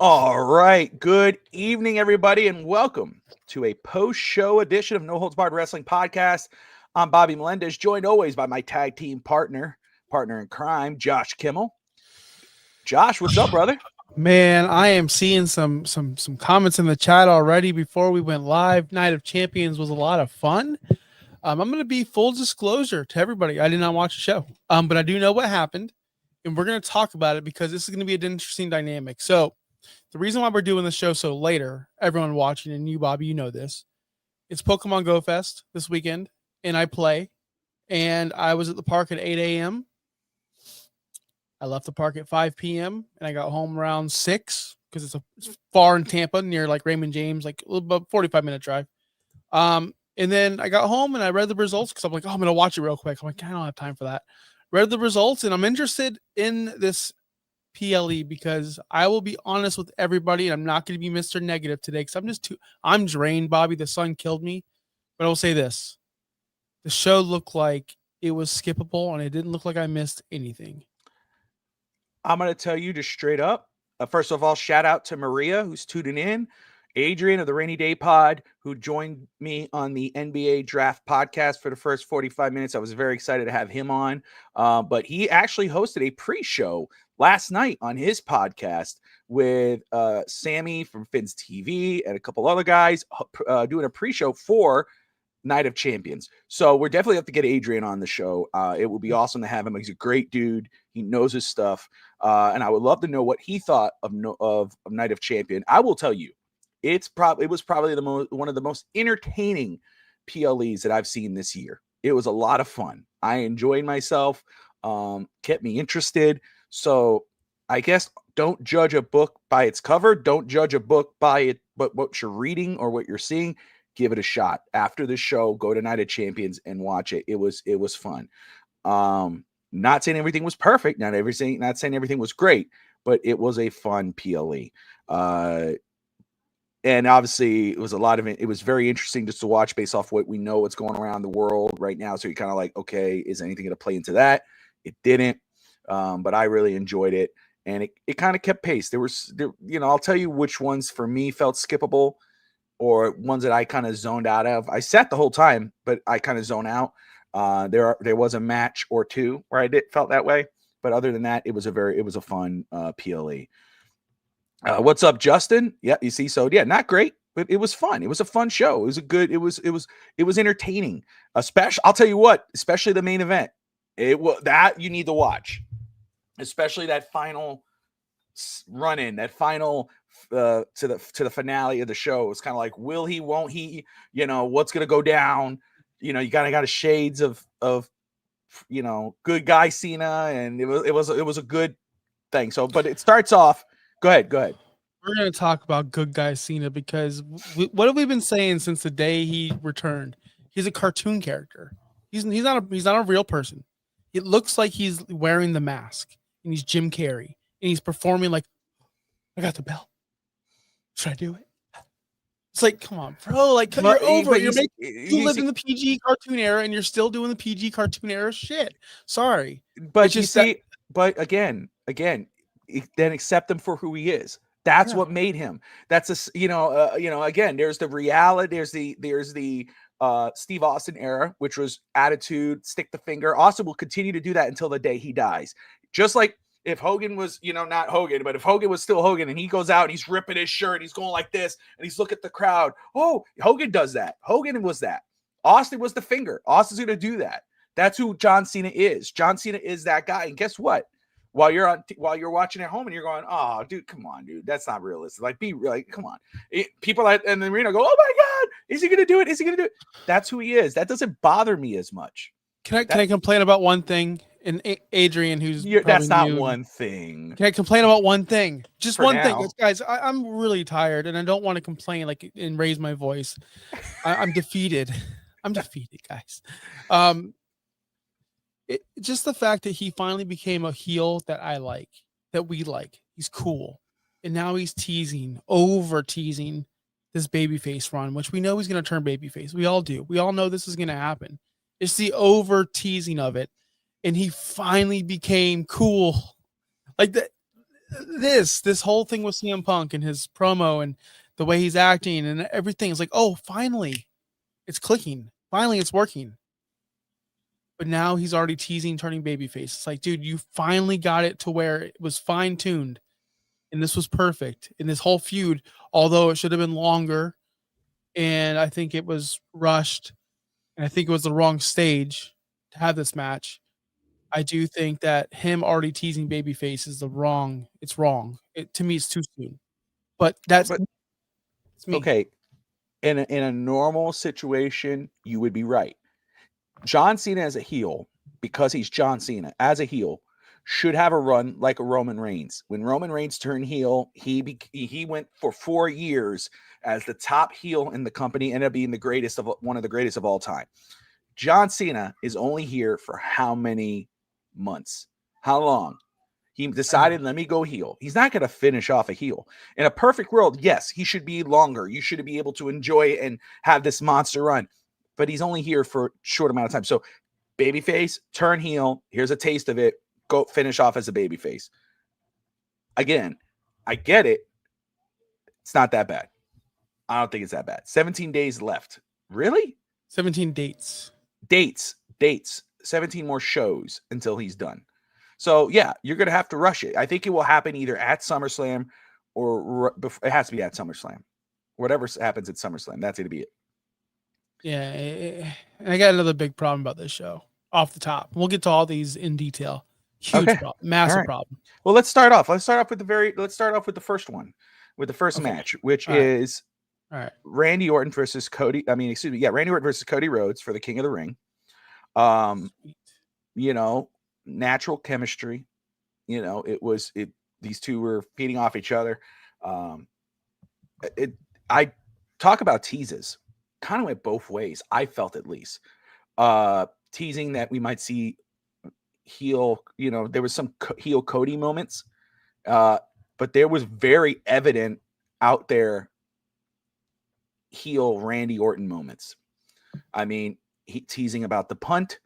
All right. Good evening, everybody, and welcome to a post-show edition of No Holds Barred Wrestling Podcast. I'm Bobby Melendez, joined always by my tag team partner in crime, Josh Kimmel. Josh, what's up, brother? Man, I am seeing some comments in the chat already before we went live. Night of Champions was a lot of fun. I'm going to be full disclosure to everybody. I did not watch the show, but I do know what happened, and we're going to talk about it because this is going to be an interesting dynamic. So, the reason why we're doing the show so later, everyone watching, and you, Bobby, you know this, it's Pokemon Go Fest this weekend, and I play, and I was at the park at 8 a.m. I left the park at 5 p.m. and I got home around 6 because it's far in Tampa near like Raymond James, like a little about 45-minute drive. And then I got home and I read the results because I'm like, oh, I'm going to watch it real quick. I'm like, I don't have time for that. Read the results and I'm interested in this PLE because I will be honest with everybody and I'm not going to be Mr. Negative today because I'm drained, Bobby. The sun killed me. But I will say this. The show looked like it was skippable and it didn't look like I missed anything. I'm going to tell you just straight up. First of all, shout out to Maria, who's tuning in. Adrian of the Rainy Day Pod, who joined me on the NBA Draft podcast for the first 45 minutes. I was very excited to have him on. But he actually hosted a pre-show last night on his podcast with Sammy from Finn's TV and a couple other guys doing a pre-show for Night of Champions. So we're definitely have to get Adrian on the show. It will be awesome to have him. He's a great dude. He knows his stuff. And I would love to know what he thought of Night of Champion. I will tell you, it was probably one of the most entertaining PLEs that I've seen this year. It was a lot of fun. I enjoyed myself, kept me interested. So I guess don't judge a book by its cover. Don't judge a book by it, but what you're reading or what you're seeing. Give it a shot. After the show, go to Night of Champions and watch it. It was fun. Not saying everything was perfect. Not saying everything was great, but it was a fun PLE. And obviously, it was a lot of it. It was very interesting just to watch based off what we know what's going around the world right now. So you're kind of like, okay, is anything going to play into that? It didn't, but I really enjoyed it, and it kind of kept pace. I'll tell you which ones for me felt skippable, or ones that I kind of zoned out of. I sat the whole time, but I kind of zone out. There was a match or two where I felt that way, but other than that, it was a fun PLE. What's up, Justin? Yeah, you see, so yeah, not great, but it was fun. It was a fun show. It was entertaining. I'll tell you what, especially the main event. That you need to watch, especially that final run in, that final to the finale of the show. It's kind of like, will he, won't he, what's going to go down. You got a shades of good guy Cena, and it was a good thing. So, but it starts off. Go ahead. We're going to talk about good guy Cena because what have we been saying since the day he returned? He's a cartoon character. He's not a real person. It looks like he's wearing the mask and he's Jim Carrey and he's performing like, I got the belt. Should I do it? It's like, come on, bro. Like, you're over. You lived in the PG cartoon era and you're still doing the PG cartoon era shit. Sorry. But but again, then accept him for who he is. That's what made him. That's again, there's the reality. There's the Steve Austin era, which was attitude, stick the finger. Austin will continue to do that until the day he dies. Just like if Hogan was, not Hogan, but if Hogan was still Hogan and he goes out and he's ripping his shirt, he's going like this and he's looking at the crowd. Oh, Hogan does that. Hogan was that. Austin was the finger. Austin's going to do that. That's who John Cena is. John Cena is that guy. And guess what? While you're watching at home and you're going, oh, dude, come on, dude, that's not realistic. Like, come on. People in the arena go, oh my God, is he going to do it? Is he going to do it? That's who he is. That doesn't bother me as much. Can I complain about one thing? And Adrian, that's not new, one thing. Can I complain about one thing? Just for one now. Thing, guys. I'm really tired, and I don't want to complain and raise my voice. I'm defeated. I'm defeated, guys. Just the fact that he finally became a heel that I like, that we like. He's cool, and now he's over teasing this babyface run, which we know he's going to turn babyface. We all do. We all know this is going to happen. It's the over teasing of it. And he finally became cool. Like that. this whole thing with CM Punk and his promo and the way he's acting and everything is like, oh, finally, it's clicking. Finally, it's working. But now he's already teasing turning babyface. It's like, dude, you finally got it to where it was fine tuned, and this was perfect. And this whole feud, although it should have been longer, and I think it was rushed, and I think it was the wrong stage to have this match. I do think that him already teasing babyface is the wrong. It's wrong. To me, it's too soon. But But it's me. okay, in a normal situation, you would be right. John Cena as a heel, because he's John Cena as a heel, should have a run like a Roman Reigns. When Roman Reigns turned heel, he went for 4 years as the top heel in the company, ended up being one of the greatest of all time. John Cena is only here for how many months? How long? He decided, let me go heel. He's not going to finish off a heel. In a perfect world, yes, he should be longer. You should be able to enjoy and have this monster run. But he's only here for a short amount of time. So, babyface, turn heel. Here's a taste of it. Go finish off as a babyface. Again, I get it. It's not that bad. I don't think it's that bad. 17 days left. Really? 17 dates. Dates. 17 more shows until he's done. So, yeah, you're going to have to rush it. I think it will happen either at SummerSlam or it has to be at SummerSlam. Whatever happens at SummerSlam, that's going to be it. Yeah. I got another big problem about this show off the top. We'll get to all these in detail. Huge problem. Massive problem. Well, let's start off. Let's start off with the first one, with the first match, which is Randy Orton versus Cody. Randy Orton versus Cody Rhodes for the King of the Ring. Natural chemistry. These two were feeding off each other. I talk about teases. Kind of went both ways. I felt, at least, teasing that we might see heel. There was some heel Cody moments, but there was very evident out there heel Randy Orton moments. I mean, he teasing about the punt,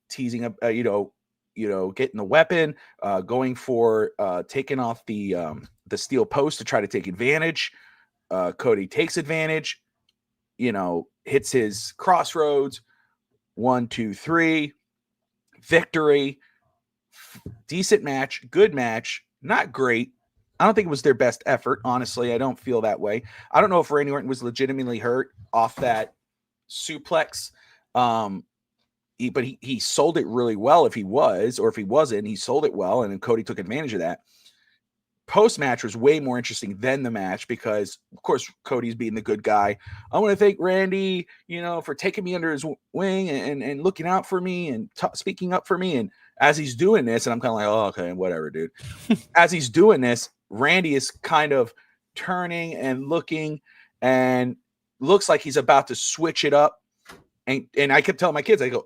teasing getting the weapon, going for taking off the steel post to try to take advantage. Cody takes advantage, hits his crossroads. 1, 2, 3, victory. Decent match, good match, not great. I don't think it was their best effort. Honestly, I don't feel that way. I don't know if Randy Orton was legitimately hurt off that suplex. But he sold it really well if he was, or if he wasn't, he sold it well, and then Cody took advantage of that. Post-match was way more interesting than the match because, of course, Cody's being the good guy. I want to thank Randy, for taking me under his wing and looking out for me and speaking up for me. And as he's doing this, and I'm kind of like, oh, okay, whatever, dude. As he's doing this, Randy is kind of turning and looking and looks like he's about to switch it up. And I kept telling my kids, I go,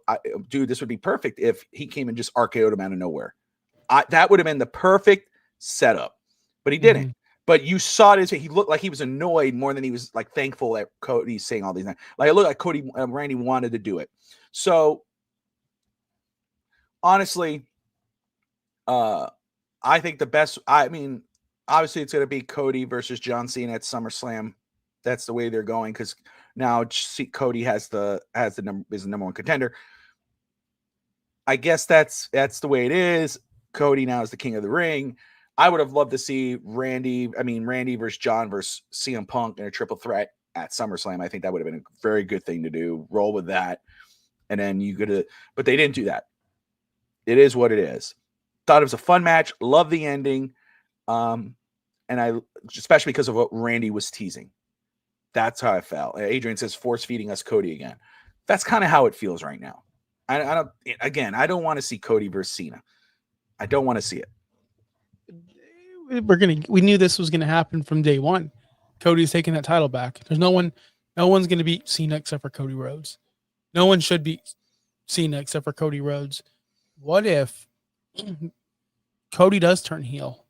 dude, this would be perfect if he came and just RKO'd him out of nowhere. That would have been the perfect setup. But he didn't. But you saw it. He looked like he was annoyed more than he was like thankful that Cody's saying all these things. Like, it looked like Randy wanted to do it. So honestly, I think the best. Obviously, it's going to be Cody versus John Cena at SummerSlam. That's the way they're going because now Cody is the number one contender. I guess that's the way it is. Cody now is the King of the Ring. I would have loved to see Randy versus John versus CM Punk in a triple threat at SummerSlam. I think that would have been a very good thing to do. Roll with that. And then but they didn't do that. It is what it is. Thought it was a fun match. Love the ending. And especially because of what Randy was teasing. That's how I felt. Adrian says force feeding us Cody again. That's kind of how it feels right now. I don't want to see Cody versus Cena. I don't want to see it. We knew this was going to happen from day one. Cody's taking that title back. No one's going to beat Cena except for Cody Rhodes. No one should beat Cena except for Cody Rhodes. What if Cody does turn heel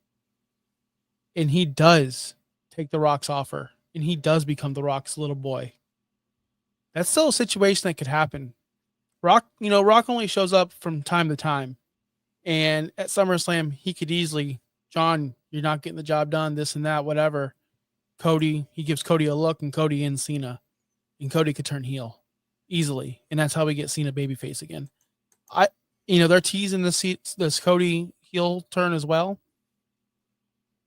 and he does take The Rock's offer and he does become The Rock's little boy? That's still a situation that could happen. Rock only shows up from time to time. And at SummerSlam, he could easily, John, You're not getting the job done, this and that, whatever. Cody, he gives Cody a look, and Cody ends Cena, and Cody could turn heel easily, and that's how we get Cena babyface again. I, they're teasing this Cody heel turn as well.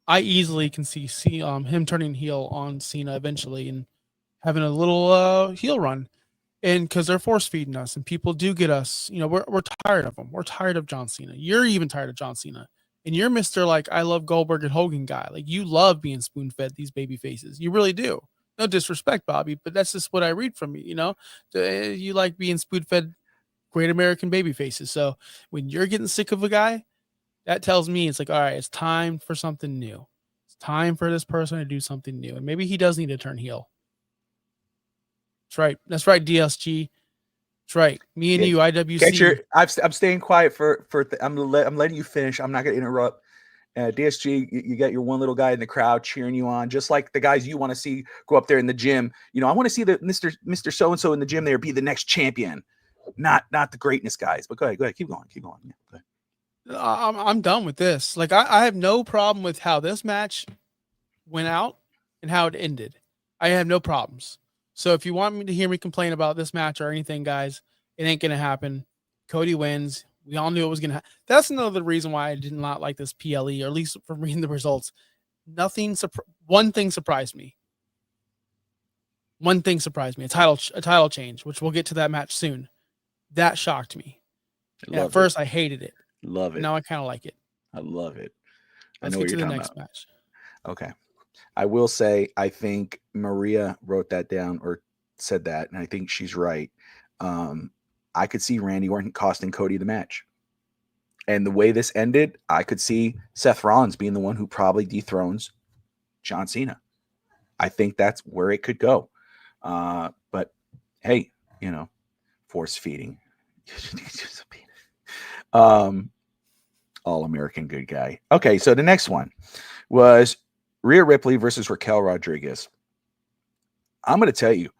I easily can see him turning heel on Cena eventually and having a little heel run. And because they're force feeding us, and people do get us, we're tired of them. We're tired of John Cena. You're even tired of John Cena, and you're Mister like I love Goldberg and Hogan guy. Like you love being spoon fed these baby faces. You really do. No disrespect, Bobby, but that's just what I read from you. You like being spoon fed great American baby faces. So when you're getting sick of a guy, that tells me it's like, all right, it's time for something new. It's time for this person to do something new, and maybe he does need to turn heel. That's right. That's right, DSG. That's right. Me and you, IWC. I'm staying quiet I'm letting you finish. I'm not going to interrupt. DSG, you got your one little guy in the crowd cheering you on, just like the guys you want to see go up there in the gym. I want to see the Mr. So-and-so in the gym there be the next champion, not the greatness guys. But go ahead. Keep going. Yeah, go ahead. I'm done with this. Like I have no problem with how this match went out and how it ended. I have no problems. So if you want me to hear me complain about this match or anything, guys, it ain't gonna happen. Cody wins. We all knew it was gonna happen. That's another reason why I did not like this PLE, or at least from reading the results. One thing surprised me. One thing surprised me. A title change, which we'll get to that match soon. That shocked me. At first, I hated it. Love it. Now I kind of like it. I love it. Let's get to the next match. Okay. I will say, I think Maria wrote that down or said that, and I think she's right. I could see Randy Orton costing Cody the match. And the way this ended, I could see Seth Rollins being the one who probably dethrones John Cena. I think that's where it could go. But hey, force feeding. All American good guy. Okay, so the next one was Rhea Ripley versus Raquel Rodriguez. I'm going to tell you,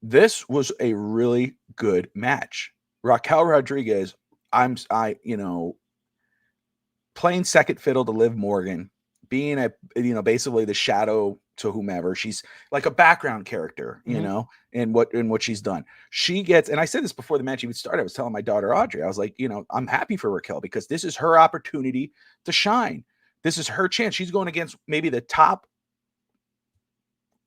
this was a really good match. Raquel Rodriguez, playing second fiddle to Liv Morgan, being basically the shadow to whomever. She's like a background character, in what she's done. She gets, and I said this before the match even started, I was telling my daughter Audrey, I was like, I'm happy for Raquel because this is her opportunity to shine. This is her chance. She's going against maybe the top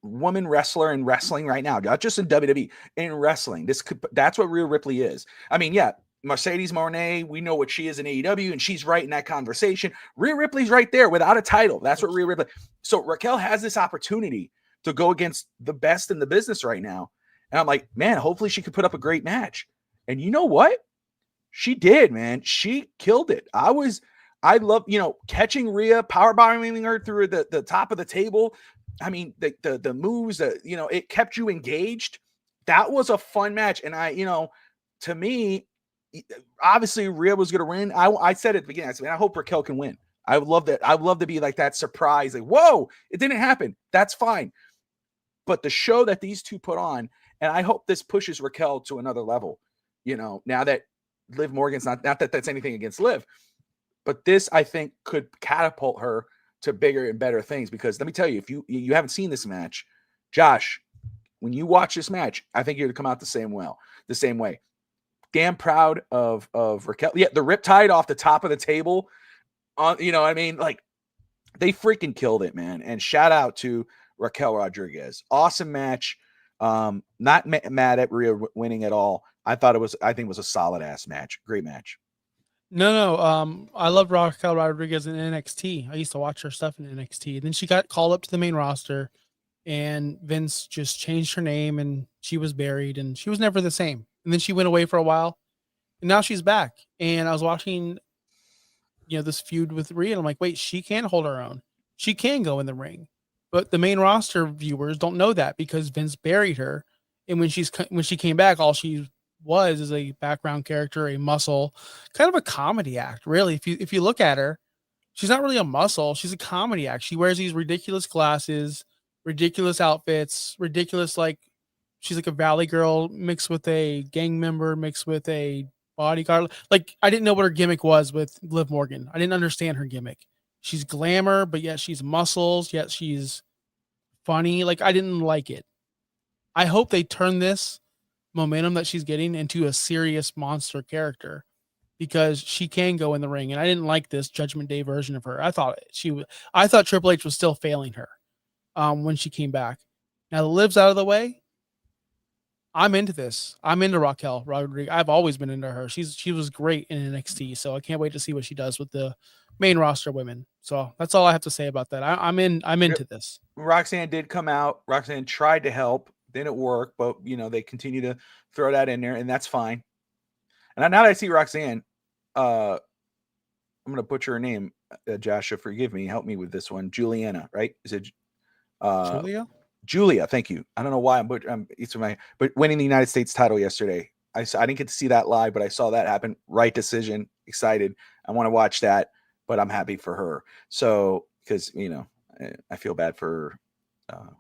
woman wrestler in wrestling right now, not just in WWE, in wrestling. That's what Rhea Ripley is. I mean, yeah, Mercedes Moné, we know what she is in AEW, and she's right in that conversation. Rhea Ripley's right there without a title. That's what Rhea Ripley. So Raquel has this opportunity to go against the best in the business right now. And I'm like, man, hopefully she could put up a great match. And you know what? She did, man. She killed it. I love, catching Rhea, powerbombing her through the top of the table. I mean, the moves that, it kept you engaged. That was a fun match. And to me, obviously Rhea was going to win. I said at the beginning, I said, man, I hope Raquel can win. I would love that. I'd love to be like that surprise. Like, whoa, it didn't happen. That's fine. But the show that these two put on, and I hope this pushes Raquel to another level, now that Liv Morgan's not that that's anything against Liv, but this, I think, could catapult her to bigger and better things. Because let me tell you, if you haven't seen this match, Josh, when you watch this match, I think you're going to come out the same way. Damn proud of Raquel. Yeah, the riptide off the top of the table. You know what I mean? Like, they freaking killed it, man. And shout out to Raquel Rodriguez. Awesome match. Not mad at Rhea winning at all. I think it was a solid ass match. Great match. No. I love Raquel Rodriguez in NXT. I used to watch her stuff in NXT. And then she got called up to the main roster, and Vince just changed her name, and she was buried, and she was never the same. And then she went away for a while, and now she's back. And I was watching, this feud with Rhea, and I'm like, wait, she can hold her own. She can go in the ring. But the main roster viewers don't know that because Vince buried her. And when she came back, all she was is a background character, a muscle, kind of a comedy act, really. If you look at her, she's not really a muscle. She's a comedy act. She wears these ridiculous glasses, ridiculous outfits, ridiculous, like she's like a valley girl mixed with a gang member, mixed with a bodyguard. Like, I didn't know what her gimmick was with Liv Morgan. I didn't understand her gimmick. she's glamour, but yet she's muscles, yet she's funny. Like I didn't like it. I hope they turn this momentum that she's getting into a serious monster character because she can go in the ring. And I didn't like this Judgment Day version of her. I thought Triple H was still failing her when she came back. Now the Liv's out of the way. I'm into this. I'm into Raquel Rodriguez. I've always been into her. She was great in NXT, so I can't wait to see what she does with the main roster women. So that's all I have to say about that. I'm into this. Roxanne did come out. Roxanne tried to help, didn't work, but they continue to throw that in there, and that's fine. And now that I see Roxanne, I'm gonna butcher her name. Joshua, forgive me. Help me with this one. Juliana, right? Is it Julia? Julia, thank you. I don't know why but winning the United States title yesterday. I didn't get to see that live, but I saw that happen. Right decision. Excited. I want to watch that, but I'm happy for her. So because I feel bad for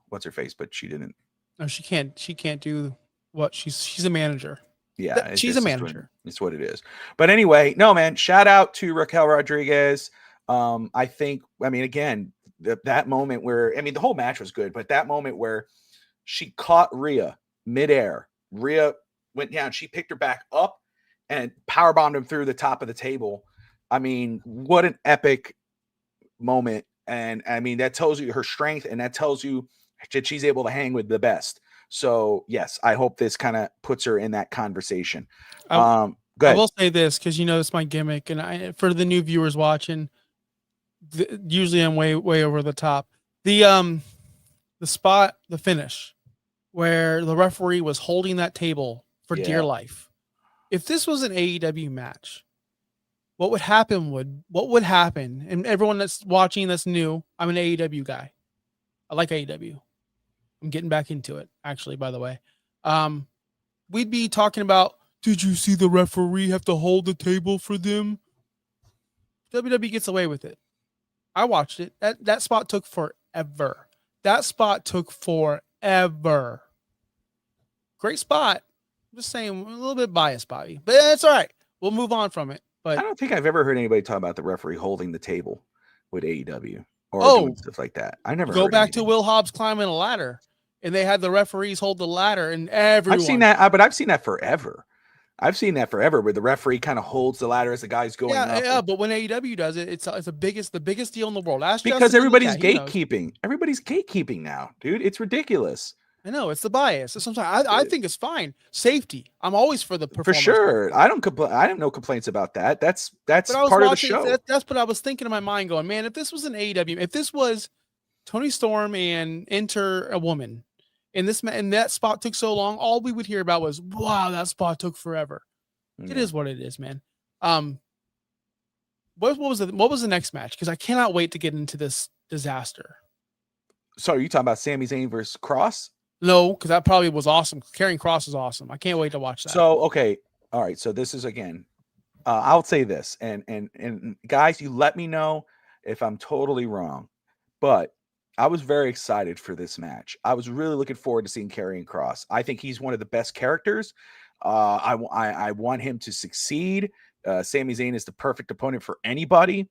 what's her face, but she didn't. No, she can't. She can't do what she's a manager. Yeah, she's a manager. It's what it is. But anyway, no man. Shout out to Raquel Rodriguez. I think. Again, that moment where the whole match was good, but that moment where she caught Rhea midair, Rhea went down, she picked her back up and powerbombed him through the top of the table. What an epic moment. And that tells you her strength, and that tells you that she's able to hang with the best. So yes, I hope this kind of puts her in that conversation. Go ahead. I will say this because it's my gimmick, and for the new viewers watching, usually I'm way over the top. The spot, the finish, where the referee was holding that table for dear life. If this was an AEW match, what would happen? And everyone that's watching that's new, I'm an AEW guy. I like AEW. I'm getting back into it, actually, by the way. We'd be talking about, did you see the referee have to hold the table for them? WWE gets away with it. I watched it. That spot took forever. Great spot. I'm just saying, a little bit biased, Bobby, but it's all right. We'll move on from it. But I don't think I've ever heard anybody talk about the referee holding the table with AEW or doing stuff like that. I never go back to Will Hobbs climbing a ladder, and they had the referees hold the ladder, and everyone. I've seen that, but I've seen that forever. Where the referee kind of holds the ladder as the guy's going up. Yeah, but when AEW does it, it's the biggest deal in the world. Because everybody's gatekeeping. Everybody's gatekeeping now, dude. It's ridiculous. I know, it's the bias. Sometimes I think it's fine. Safety. I'm always for the performance. For sure. I don't complain. I have no complaints about that. That's part of the show. That's what I was thinking in my mind going, man, if this was an AEW, if this was Tony Storm and enter a woman, and that spot took so long, all we would hear about was, wow, that spot took forever. Yeah. It is what it is, man. What was the next match? Because I cannot wait to get into this disaster. So are you talking about Sami Zayn versus Cross? No, because that probably was awesome. Karrion Kross is awesome. I can't wait to watch that. So, okay. All right. So this is, again, I'll say this, and guys, you let me know if I'm totally wrong, but I was very excited for this match. I was really looking forward to seeing Karrion Kross. I think he's one of the best characters. I want him to succeed. Sami Zayn is the perfect opponent for anybody.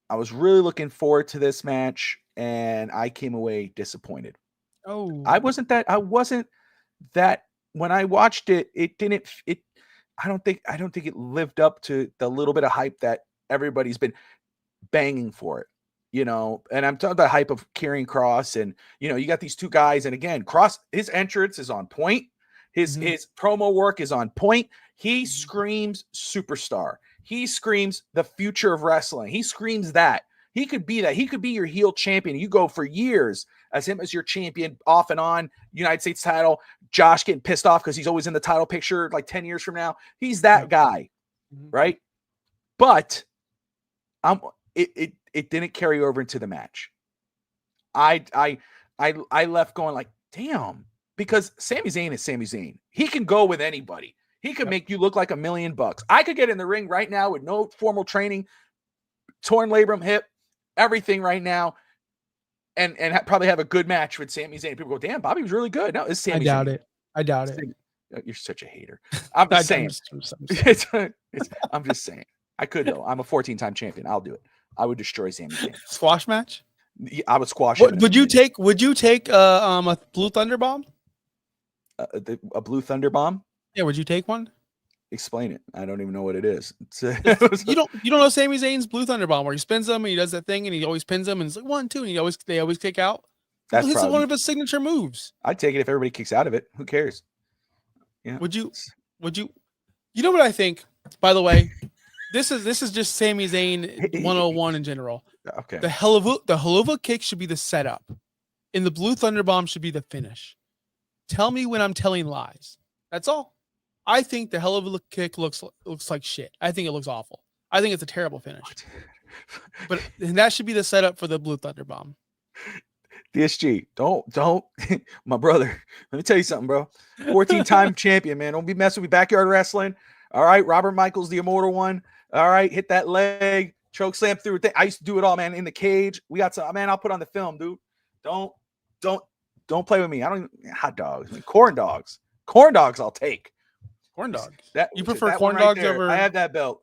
I was really looking forward to this match, and I came away disappointed. Oh, I wasn't that when I watched it, I don't think it lived up to the little bit of hype that everybody's been banging for it, and I'm talking about hype of Karrion Kross, and you got these two guys, and again, Kross, his entrance is on point. His promo work is on point. He screams superstar. He screams the future of wrestling. He screams that. He could be that. He could be your heel champion. You go for years as him as your champion, off and on, United States title. Josh getting pissed off because he's always in the title picture like 10 years from now. He's that guy, right? But it didn't carry over into the match. I left going like, damn, because Sami Zayn is Sami Zayn. He can go with anybody. He could make you look like $1 million. I could get in the ring right now with no formal training, torn labrum hip, everything right now, and probably have a good match with Sami Zayn. People go, damn, Bobby was really good. No, it's Sami Zayn. I doubt it. You're such a hater. I'm just saying. I'm just saying. I could though. I'm a 14-time champion. I'll do it. I would destroy Sami Zayn. Squash match? I would squash him. What would you take? Would you take a blue thunder bomb? A blue thunder bomb? Yeah, would you take one? Explain it. I don't even know what it is. You don't know Sami Zayn's blue thunder bomb where he spins them and he does that thing and he always pins them and it's like 1, 2 and they always kick out. That's It's probably one of his signature moves. I'd take it if everybody kicks out of it. Who cares? Yeah. Would you? You know what I think? By the way, this is just Sami Zayn 101 in general. Okay. The Helluva kick should be the setup, and the blue thunder bomb should be the finish. Tell me when I'm telling lies. That's all. I think the Helluva kick looks like shit. I think it looks awful. I think it's a terrible finish. But that should be the setup for the blue thunder bomb. DSG, don't, my brother. Let me tell you something, bro. 14-time champion, man. Don't be messing with backyard wrestling. All right, Robert Michaels, the immortal one. All right, hit that leg, choke slam through. I used to do it all, man. In the cage, we got some. Man, I'll put on the film, dude. Don't play with me. I don't even, hot dogs. I mean, corn dogs. Corn dogs, I'll take. Corn dogs. You prefer corn dogs over? I have that belt.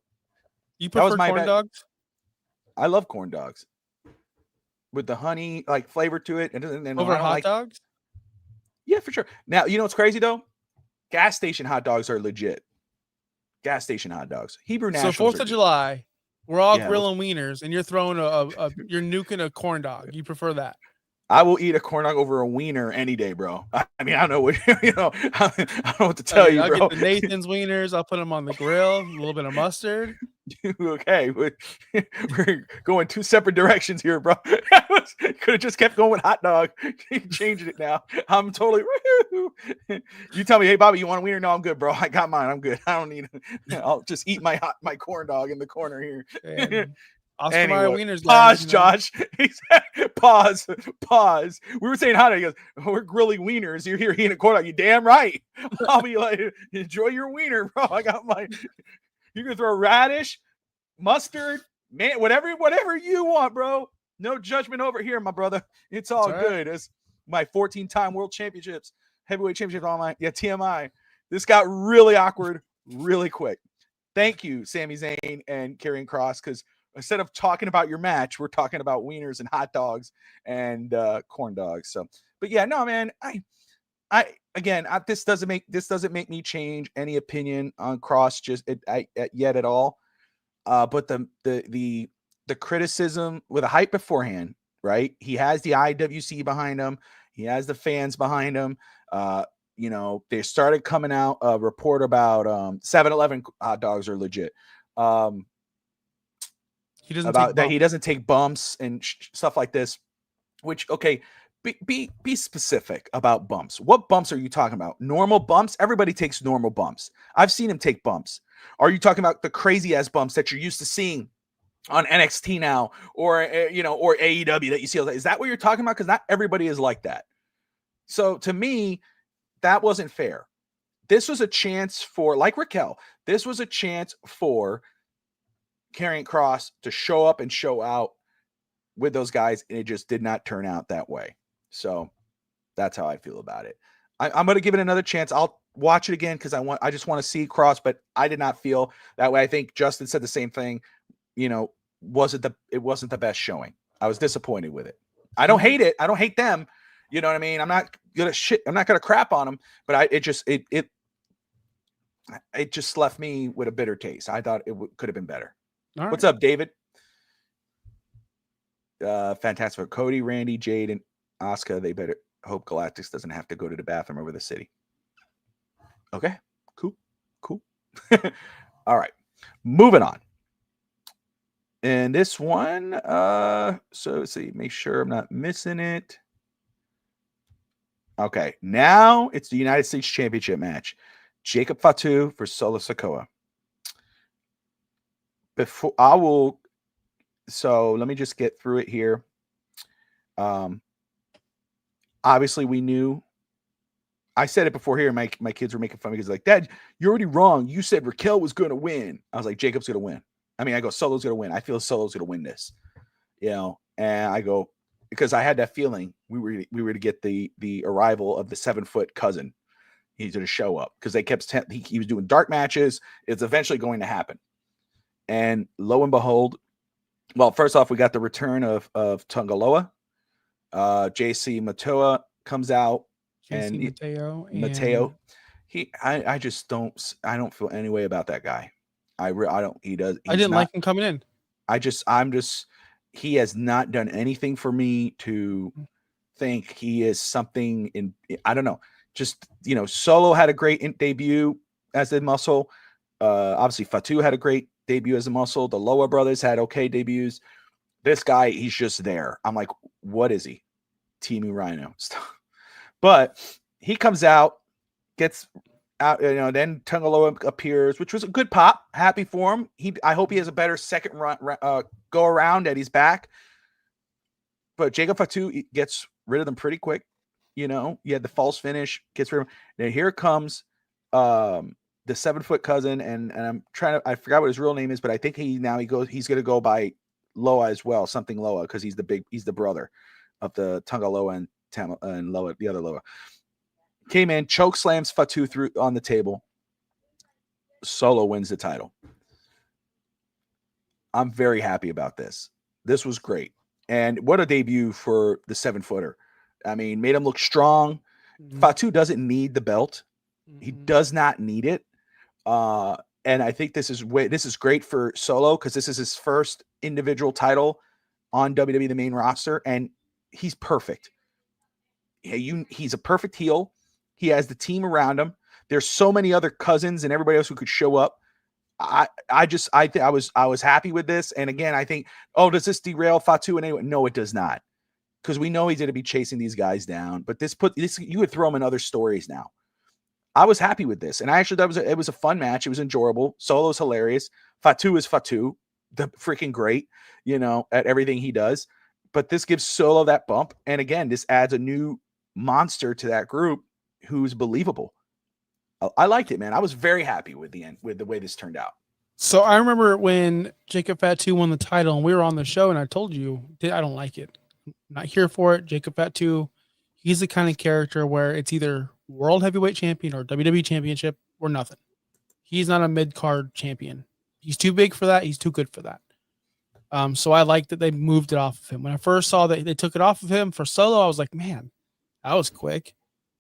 You prefer corn dogs? I love corn dogs with the honey like flavor to it, and over hot dogs. Yeah, for sure. Now you know what's crazy though? Gas station hot dogs are legit. Gas station hot dogs. Hebrew Nationals. So 4th of July, we're all grilling wieners, and you're throwing you're nuking a corn dog. You prefer that? I will eat a corn dog over a wiener any day, bro. I mean, I don't know what I don't know what to tell you, bro. I'll get the Nathan's wieners. I'll put them on the grill. A little bit of mustard. Okay, we're going 2 separate directions here, bro. Could have just kept going with hot dog. Changing it now. I'm totally. You tell me, hey Bobby, you want a wiener? No, I'm good, bro. I got mine. I'm good. I don't need. I'll just eat my corn dog in the corner here. Anyway, wieners, pause, Josh. He said, pause. We were saying hot dog. He goes, we're grilling wieners. You're here eating a corn dog. You damn right. I'll be like, enjoy your wiener, bro. I got my. You can throw radish, mustard, man, whatever you want, bro. No judgment over here, my brother. It's all good. It's my 14-time world championships, heavyweight championship online. Yeah, TMI. This got really awkward really quick. Thank you, Sami Zayn and Karrion Kross, because instead of talking about your match, we're talking about wieners and hot dogs and corn dogs. So, but yeah, no, man, this doesn't make me change any opinion on Kross yet at all. But the criticism with a hype beforehand, right? He has the IWC behind him. He has the fans behind him. You know, they started coming out a report about 7-Eleven hot dogs are legit. He doesn't take bumps and stuff like this, which, okay, be specific about bumps. What bumps are you talking about? Normal bumps? Everybody takes normal bumps. I've seen him take bumps. Are you talking about the crazy ass bumps that you're used to seeing on NXT now, or or AEW that you see? Is that what you're talking about? Because not everybody is like that. So to me, that wasn't fair. This was a chance for, like Raquel, this was a chance for Karrion Kross to show up and show out with those guys, and it just did not turn out that way. So that's how I feel about it. I'm going to give it another chance. I'll watch it again because I just want to see Kross, but I did not feel that way. I think Justin said the same thing. You know, it wasn't the best showing. I was disappointed with it. I don't hate it. I don't hate them. You know what I mean? I'm not gonna crap on them, but it just left me with a bitter taste. I thought it could have been better. All right. What's up, David? Fantastic. Cody, Randy, Jade, and Asuka. They better hope Galactus doesn't have to go to the bathroom over the city. Okay, cool. All right, moving on. And this one, so let's see, make sure I'm not missing it. Okay, now it's the United States Championship match. Jacob Fatu for Solo Sikoa. So let me just get through it here. Obviously we knew, I said it before here, my kids were making fun of me because like, Dad, you're already wrong. You said Raquel was going to win. I was like, Jacob's going to win. I mean, I go, Solo's going to win. I feel Solo's going to win this, and I go, because I had that feeling we were to get the arrival of the 7-foot cousin. He's going to show up because they kept, he was doing dark matches. It's eventually going to happen. And lo and behold, well, first off, we got the return of Tungaloa. JC Matoa comes out, JC and Mateo and Mateo. I just I don't feel any way about that guy. I don't. He does. I He's didn't like not. him coming in. I'm just. He has not done anything for me to think he is something in. I don't know. Just Solo had a great debut as a muscle. Obviously, Fatu had a great debut as a muscle. The Loa brothers had okay debuts. This guy, he's just there. I'm like, what is he? Teemu Rhino. But he comes out, gets out, then Tungaloa appears, which was a good pop. Happy for him. I hope he has a better second run, go around that he's back. But Jacob Fatu gets rid of them pretty quick. You had the false finish, gets rid of him. Now here comes the 7-foot cousin, and I forgot what his real name is, but I think he's gonna go by Loa as well, something Loa, because he's the brother of the Tungaloa and Loa, the other Loa. Came in, choke slams Fatu through on the table. Solo wins the title. I'm very happy about this. This was great. And what a debut for the 7-footer. I mean, made him look strong. Mm-hmm. Fatu doesn't need the belt. Mm-hmm. He does not need it. And I think this is great for Solo, because this is his first individual title on WWE, the main roster, and he's perfect. He's a perfect heel. He has the team around him. There's so many other cousins and everybody else who could show up. I was happy with this. And again, I think, does this derail Fatu in any way? No, it does not, because we know he's going to be chasing these guys down. But this you would throw him in other stories now. I was happy with this, and I actually thought it was a fun match. It was enjoyable. Solo's hilarious. Fatu is Fatu, the freaking great, at everything he does. But this gives Solo that bump, and again, this adds a new monster to that group who's believable. I liked it, man. I was very happy with the way this turned out. So I remember when Jacob Fatu won the title, and we were on the show, and I told you I don't like it. I'm not here for it. Jacob Fatu, he's the kind of character where it's either World Heavyweight Champion or WWE Championship or nothing. He's not a mid-card champion. He's too big for that. He's too good for that. So I like that they moved it off of him. When I first saw that they took it off of him for Solo, I was like, man, that was quick.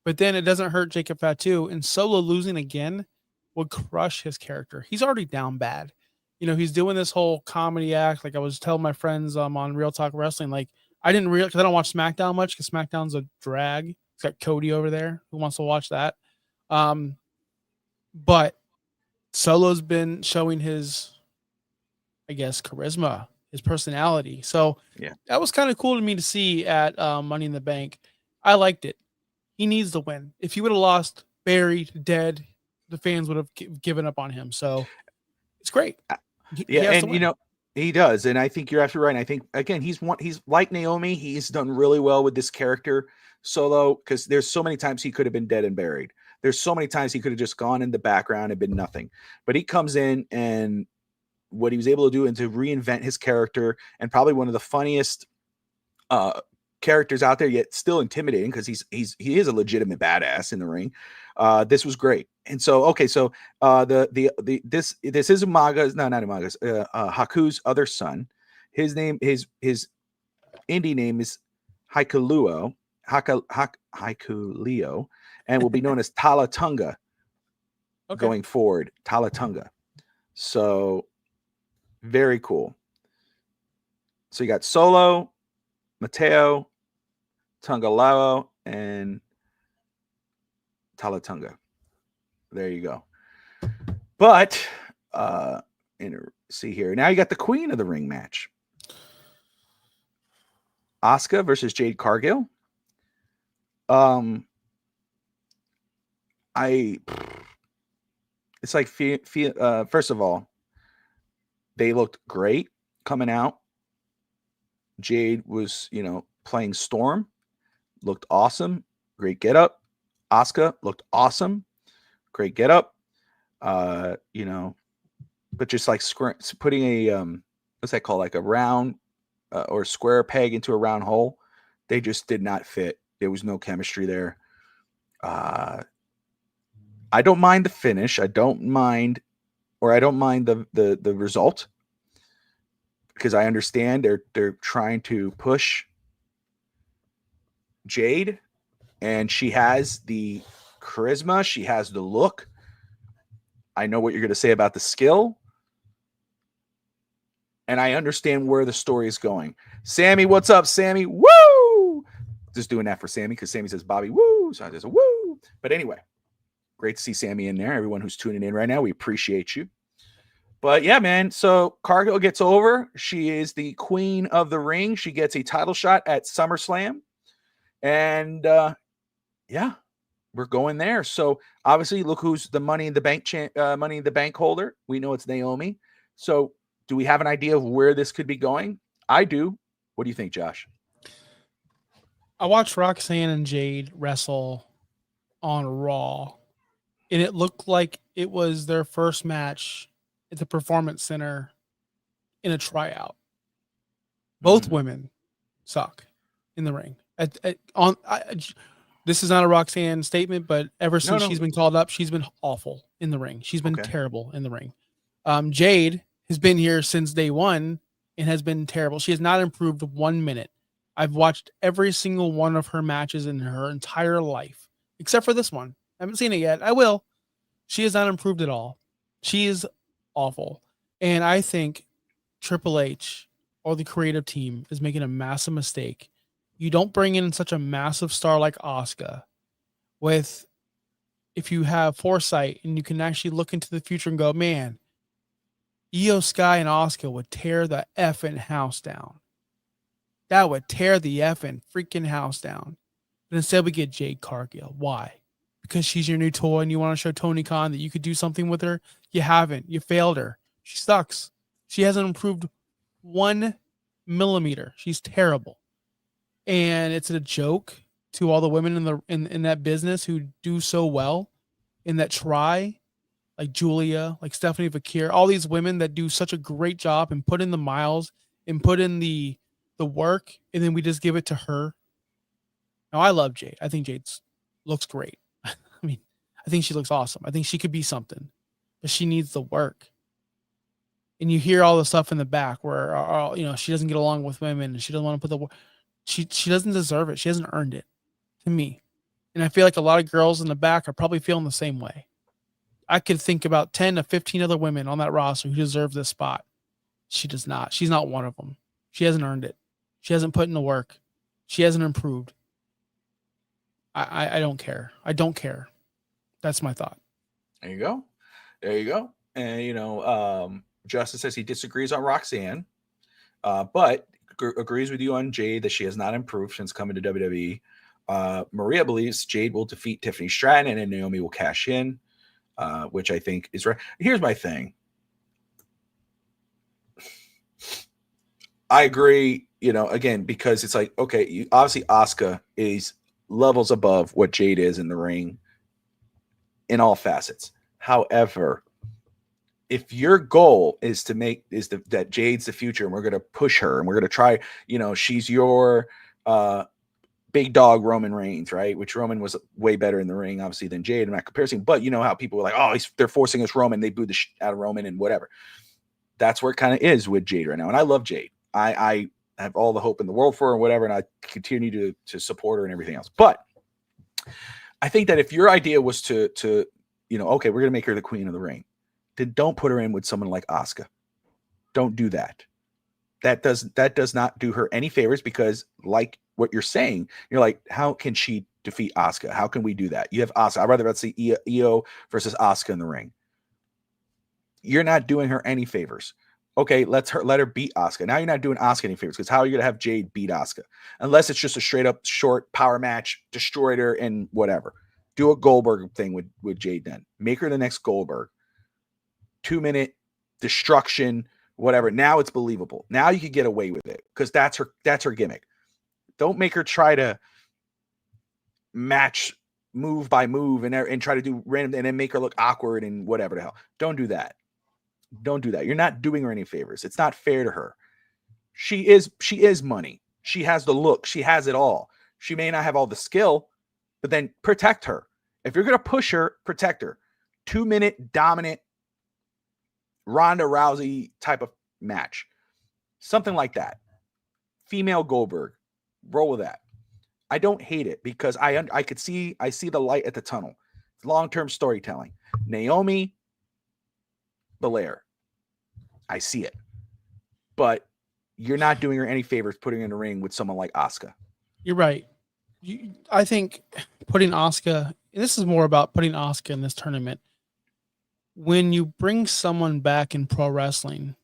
But then it doesn't hurt Jacob Fatu, and Solo losing again would crush his character. He's already down bad. He's doing this whole comedy act. Like I was telling my friends on Real Talk Wrestling, like I didn't realize, because I don't watch SmackDown much, because SmackDown's a drag. It's got Cody over there who wants to watch that. But Solo's been showing his, I guess, charisma, his personality. So yeah, that was kind of cool to me to see at Money in the Bank. I liked it. He needs the win. If he would have lost, buried, dead, the fans would have given up on him. So it's great. He does. And I think you're absolutely right. And I think, again, he's like Naomi. He's done really well with this character, Solo, because there's so many times he could have been dead and buried. There's so many times he could have just gone in the background and been nothing. But he comes in, and what he was able to do and to reinvent his character, and probably one of the funniest characters out there, yet still intimidating, because he is a legitimate badass in the ring. This was great. And so this is Umaga's, no, not Umaga's, Haku's other son. His name, his indie name is Hakuleo, and will be known as Talatunga going forward. Talatunga. So very cool. So you got Solo, Mateo, Tungaloa, and Talatunga. There you go. But see here. Now you got the Queen of the Ring match. Asuka versus Jade Cargill. It's like first of all, they looked great coming out. Jade was, playing Storm, looked awesome, great get up. Asuka looked awesome, great get up. But just like putting a what's that called, like a round or square peg into a round hole, they just did not fit. There was no chemistry there. I don't mind the finish. I don't mind the result. because I understand they're trying to push Jade, and she has the charisma, she has the look. I know what you're going to say about the skill, and I understand where the story is going. Sammy, what's up, Sammy? Woo! Just doing that for Sammy because Sammy says Bobby, woo. So I just woo. But anyway, great to see Sammy in there. Everyone who's tuning in right now, we appreciate you. But yeah, man. So Cargill gets over. She is the queen of the ring. She gets a title shot at SummerSlam. And yeah, we're going there. So obviously, look who's the Money in the Bank Money in the Bank holder. We know it's Naomi. So do we have an idea of where this could be going? I do. What do you think, Josh? I watched Roxanne and Jade wrestle on Raw, and it looked like it was their first match at the Performance Center in a tryout. Both women suck in the ring. This is not a Roxanne statement, but ever since she's been called up, she's been awful in the ring. She's been terrible in the ring. Jade has been here since day one and has been terrible. She has not improved 1 minute. I've watched every single one of her matches in her entire life, except for this one. I haven't seen it yet. I will. She has not improved at all. She is awful. And I think Triple H or the creative team is making a massive mistake. You don't bring in such a massive star like Asuka with, if you have foresight and you can actually look into the future and go, man, Io Sky and Asuka would tear the effing house down. That would tear the effing freaking house down. But instead we get Jade Cargill. Why? Because she's your new toy and you want to show Tony Khan that you could do something with her? You haven't. You failed her. She sucks. She hasn't improved 1 millimeter. She's terrible. And it's a joke to all the women in that business who do so well and that try, like Julia, like Stephanie Vakir, all these women that do such a great job and put in the miles and put in the work, and then we just give it to her. Now, I love Jade. I think Jade looks great. I mean, I think she looks awesome. I think she could be something, but she needs the work. And you hear all the stuff in the back where, she doesn't get along with women and she doesn't want to put the work. She doesn't deserve it. She hasn't earned it, to me. And I feel like a lot of girls in the back are probably feeling the same way. I could think about 10 to 15 other women on that roster who deserve this spot. She does not. She's not one of them. She hasn't earned it. She hasn't put in the work. She hasn't improved. I don't care. I don't care. That's my thought. There you go. There you go. And, Justin says he disagrees on Roxanne, but agrees with you on Jade that she has not improved since coming to WWE. Maria believes Jade will defeat Tiffany Stratton and then Naomi will cash in, which I think is right. Here's my thing. I agree, again, because it's like, okay, obviously Asuka is levels above what Jade is in the ring in all facets. However, if your goal is that Jade's the future and we're going to push her and we're going to try, she's your big dog Roman Reigns, right? Which Roman was way better in the ring, obviously, than Jade in that comparison. But you know how people were like, oh, they're forcing us Roman. They booed the shit out of Roman and whatever. That's where it kind of is with Jade right now. And I love Jade. I have all the hope in the world for her and whatever, and I continue to support her and everything else. But I think that if your idea was to okay, we're going to make her the queen of the ring, then don't put her in with someone like Asuka. Don't do that. That does not do her any favors, because like what you're saying, you're like, how can she defeat Asuka? How can we do that? You have Asuka. I'd rather see Io versus Asuka in the ring. You're not doing her any favors. Okay, let her beat Asuka. Now you're not doing Asuka any favors, because how are you going to have Jade beat Asuka? Unless it's just a straight up short power match, destroyed her and whatever. Do a Goldberg thing with Jade then. Make her the next Goldberg. 2-minute destruction, whatever. Now it's believable. Now you could get away with it because that's her gimmick. Don't make her try to match move by move and try to do random and then make her look awkward and whatever the hell. Don't do that. Don't do that. You're not doing her any favors. It's not fair to her. She is money. She has the look. She has it all. She may not have all the skill, but then protect her. If you're going to push her, protect her. 2-minute dominant Ronda Rousey type of match. something like that. Female Goldberg, roll with that. I don't hate it because I see the light at the tunnel. Long-term storytelling. Naomi, Belair, I see it, but you're not doing her any favors putting her in a ring with someone like Asuka. You're right. I think putting Asuka, this is more about putting Asuka in this tournament. When you bring someone back in pro wrestling,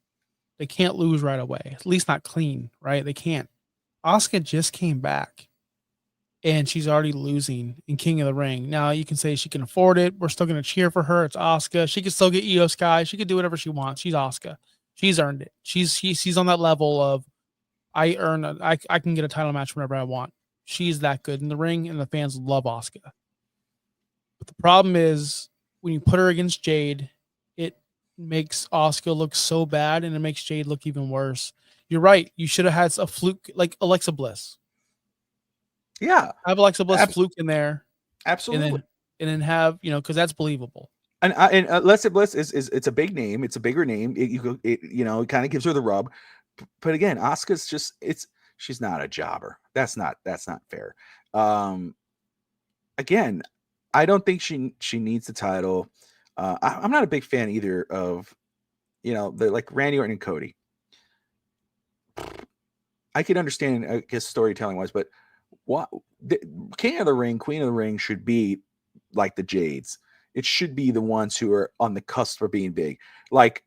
they can't lose right away. At least not clean, right? They can't. Asuka just came back and she's already losing in King of the Ring. Now you can say she can afford it. We're still going to cheer for her. It's Asuka. She can still get Io Sky. She can do whatever she wants. She's Asuka. She's earned it. She's on that level of I can get a title match whenever I want. She's that good in the ring, and the fans love Asuka. But the problem is when you put her against Jade, it makes Asuka look so bad, and it makes Jade look even worse. You're right. You should have had a fluke like Alexa Bliss. Yeah, have Alexa Bliss fluke in there, absolutely, and then have because that's believable. And Alexa Bliss is it's a big name. It's a bigger name. It kind of gives her the rub. But again, Asuka's just she's not a jobber. That's not fair. Again, I don't think she needs the title. I'm not a big fan either of the like Randy Orton and Cody. I could understand, I guess, storytelling wise, but what the King of the Ring, Queen of the Ring should be like the Jades. It should be the ones who are on the cusp of being big. Like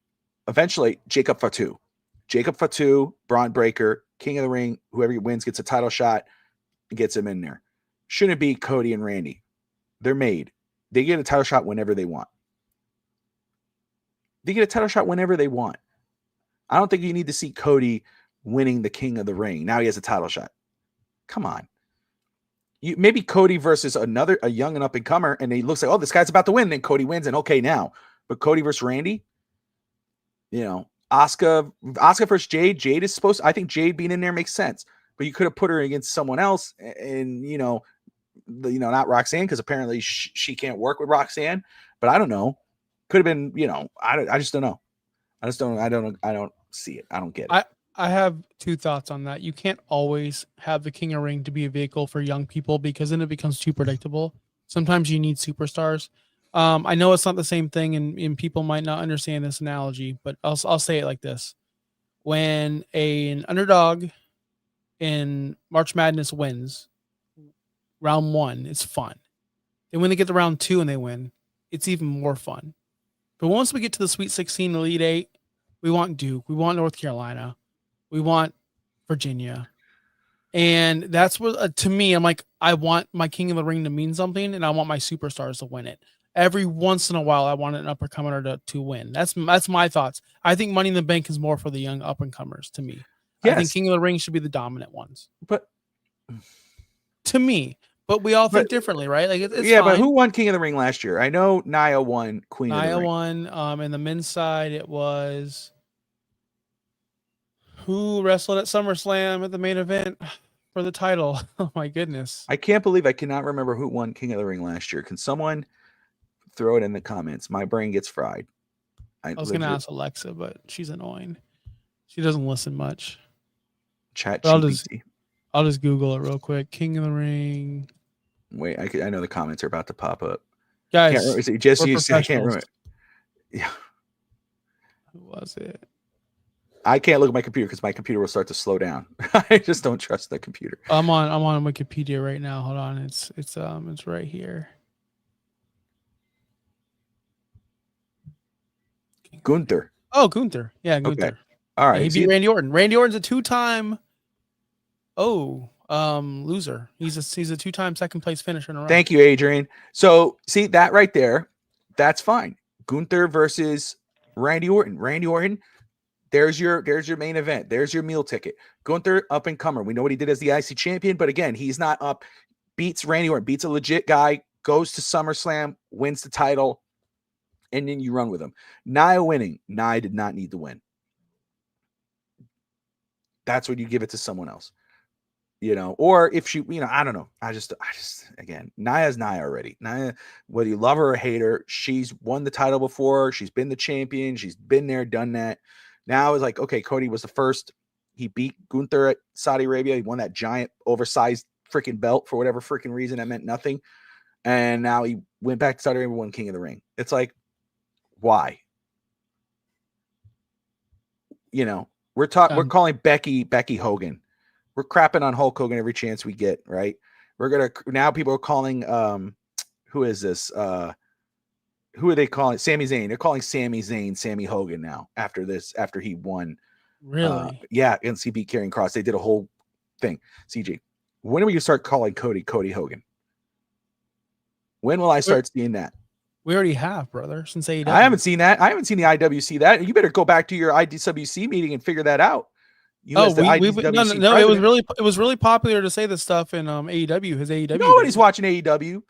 eventually Jacob Fatu, Braun Breaker, King of the Ring, whoever wins gets a title shot and gets him in there. Shouldn't be Cody and Randy. They're made. They get a title shot whenever they want. I don't think you need to see Cody winning the King of the Ring. Now he has a title shot. Come on. Maybe Cody versus a young and up and comer, and he looks like, oh, this guy's about to win. Then Cody wins, and okay, now. But Cody versus Randy, Asuka versus Jade. Jade is I think Jade being in there makes sense. But you could have put her against someone else, and not Roxanne, because apparently she can't work with Roxanne. But I don't know. Could have been, I just don't know. I don't see it. I don't get it. I have two thoughts on that. You can't always have the King of Ring to be a vehicle for young people because then it becomes too predictable. Sometimes you need superstars. I know it's not the same thing, and people might not understand this analogy, but I'll say it like this: when an underdog in March Madness wins round 1, it's fun. Then when they get to round 2 and they win, it's even more fun. But once we get to the Sweet 16, Elite 8, we want Duke, we want North Carolina, we want Virginia. And that's what, to me, I'm like, I want my King of the Ring to mean something, and I want my superstars to win it. Every once in a while, I want an up-and-comer to win. That's my thoughts. I think Money in the Bank is more for the young up-and-comers, to me. Yes. I think King of the Ring should be the dominant ones. But to me. But we all think differently, right? Like it's yeah, fine. But who won King of the Ring last year? I know Nia won Queen of the Ring. Nia won. In the men's side, it was who wrestled at SummerSlam at the main event for the title. Oh my goodness! I can't believe I cannot remember who won King of the Ring last year. Can someone throw it in the comments? My brain gets fried. I was going to ask Alexa, but she's annoying. She doesn't listen much. Chat GPT. I'll just Google it real quick. King of the Ring. Wait, I know the comments are about to pop up. Guys, is it just you? I can't remember. Yeah. Who was it? I can't look at my computer because my computer will start to slow down. I just don't trust the computer. I'm on Wikipedia right now. Hold on. It's right here. Gunther. Oh, Gunther. Yeah, Gunther. Okay. All right. Yeah, he beat Randy Orton. Randy Orton's a 2-time loser. He's a 2-time second place finisher in a row. Thank you, Adrian. So see that right there, that's fine. Gunther versus Randy Orton. Randy Orton, there's your main event. There's your meal ticket. Gunther, up and comer. We know what he did as the IC champion, but again, he's not up. Beats Randy Orton, beats a legit guy, goes to SummerSlam, wins the title, and then you run with him. Nia winning. Nia did not need to win. That's when you give it to someone else. Or if she, I don't know. I just, again, Nia's Nia already. Nia, whether you love her or hate her, she's won the title before. She's been the champion. She's been there, done that. Now it's like, okay, Cody was the first he beat Gunther at Saudi Arabia. He won that giant, oversized freaking belt for whatever freaking reason that meant nothing. And now he went back to Saudi Arabia and won King of the Ring. It's like, why? You know, we're calling Becky Hogan. We're crapping on Hulk Hogan every chance we get, right? We're gonna now people are calling who is this? Who are they calling? Sami Zayn. They're calling Sami Zayn Sammy Hogan now after he won. Really? Yeah, against he beat Karrion Kross. They did a whole thing. CG. When are we gonna start calling Cody Hogan? When will I start seeing that? We already have, brother, since AEW. I haven't seen that. I haven't seen the IWC that. You better go back to your IWC meeting and figure that out. No, it was really popular to say this stuff in AEW. His AEW. Nobody's watching AEW.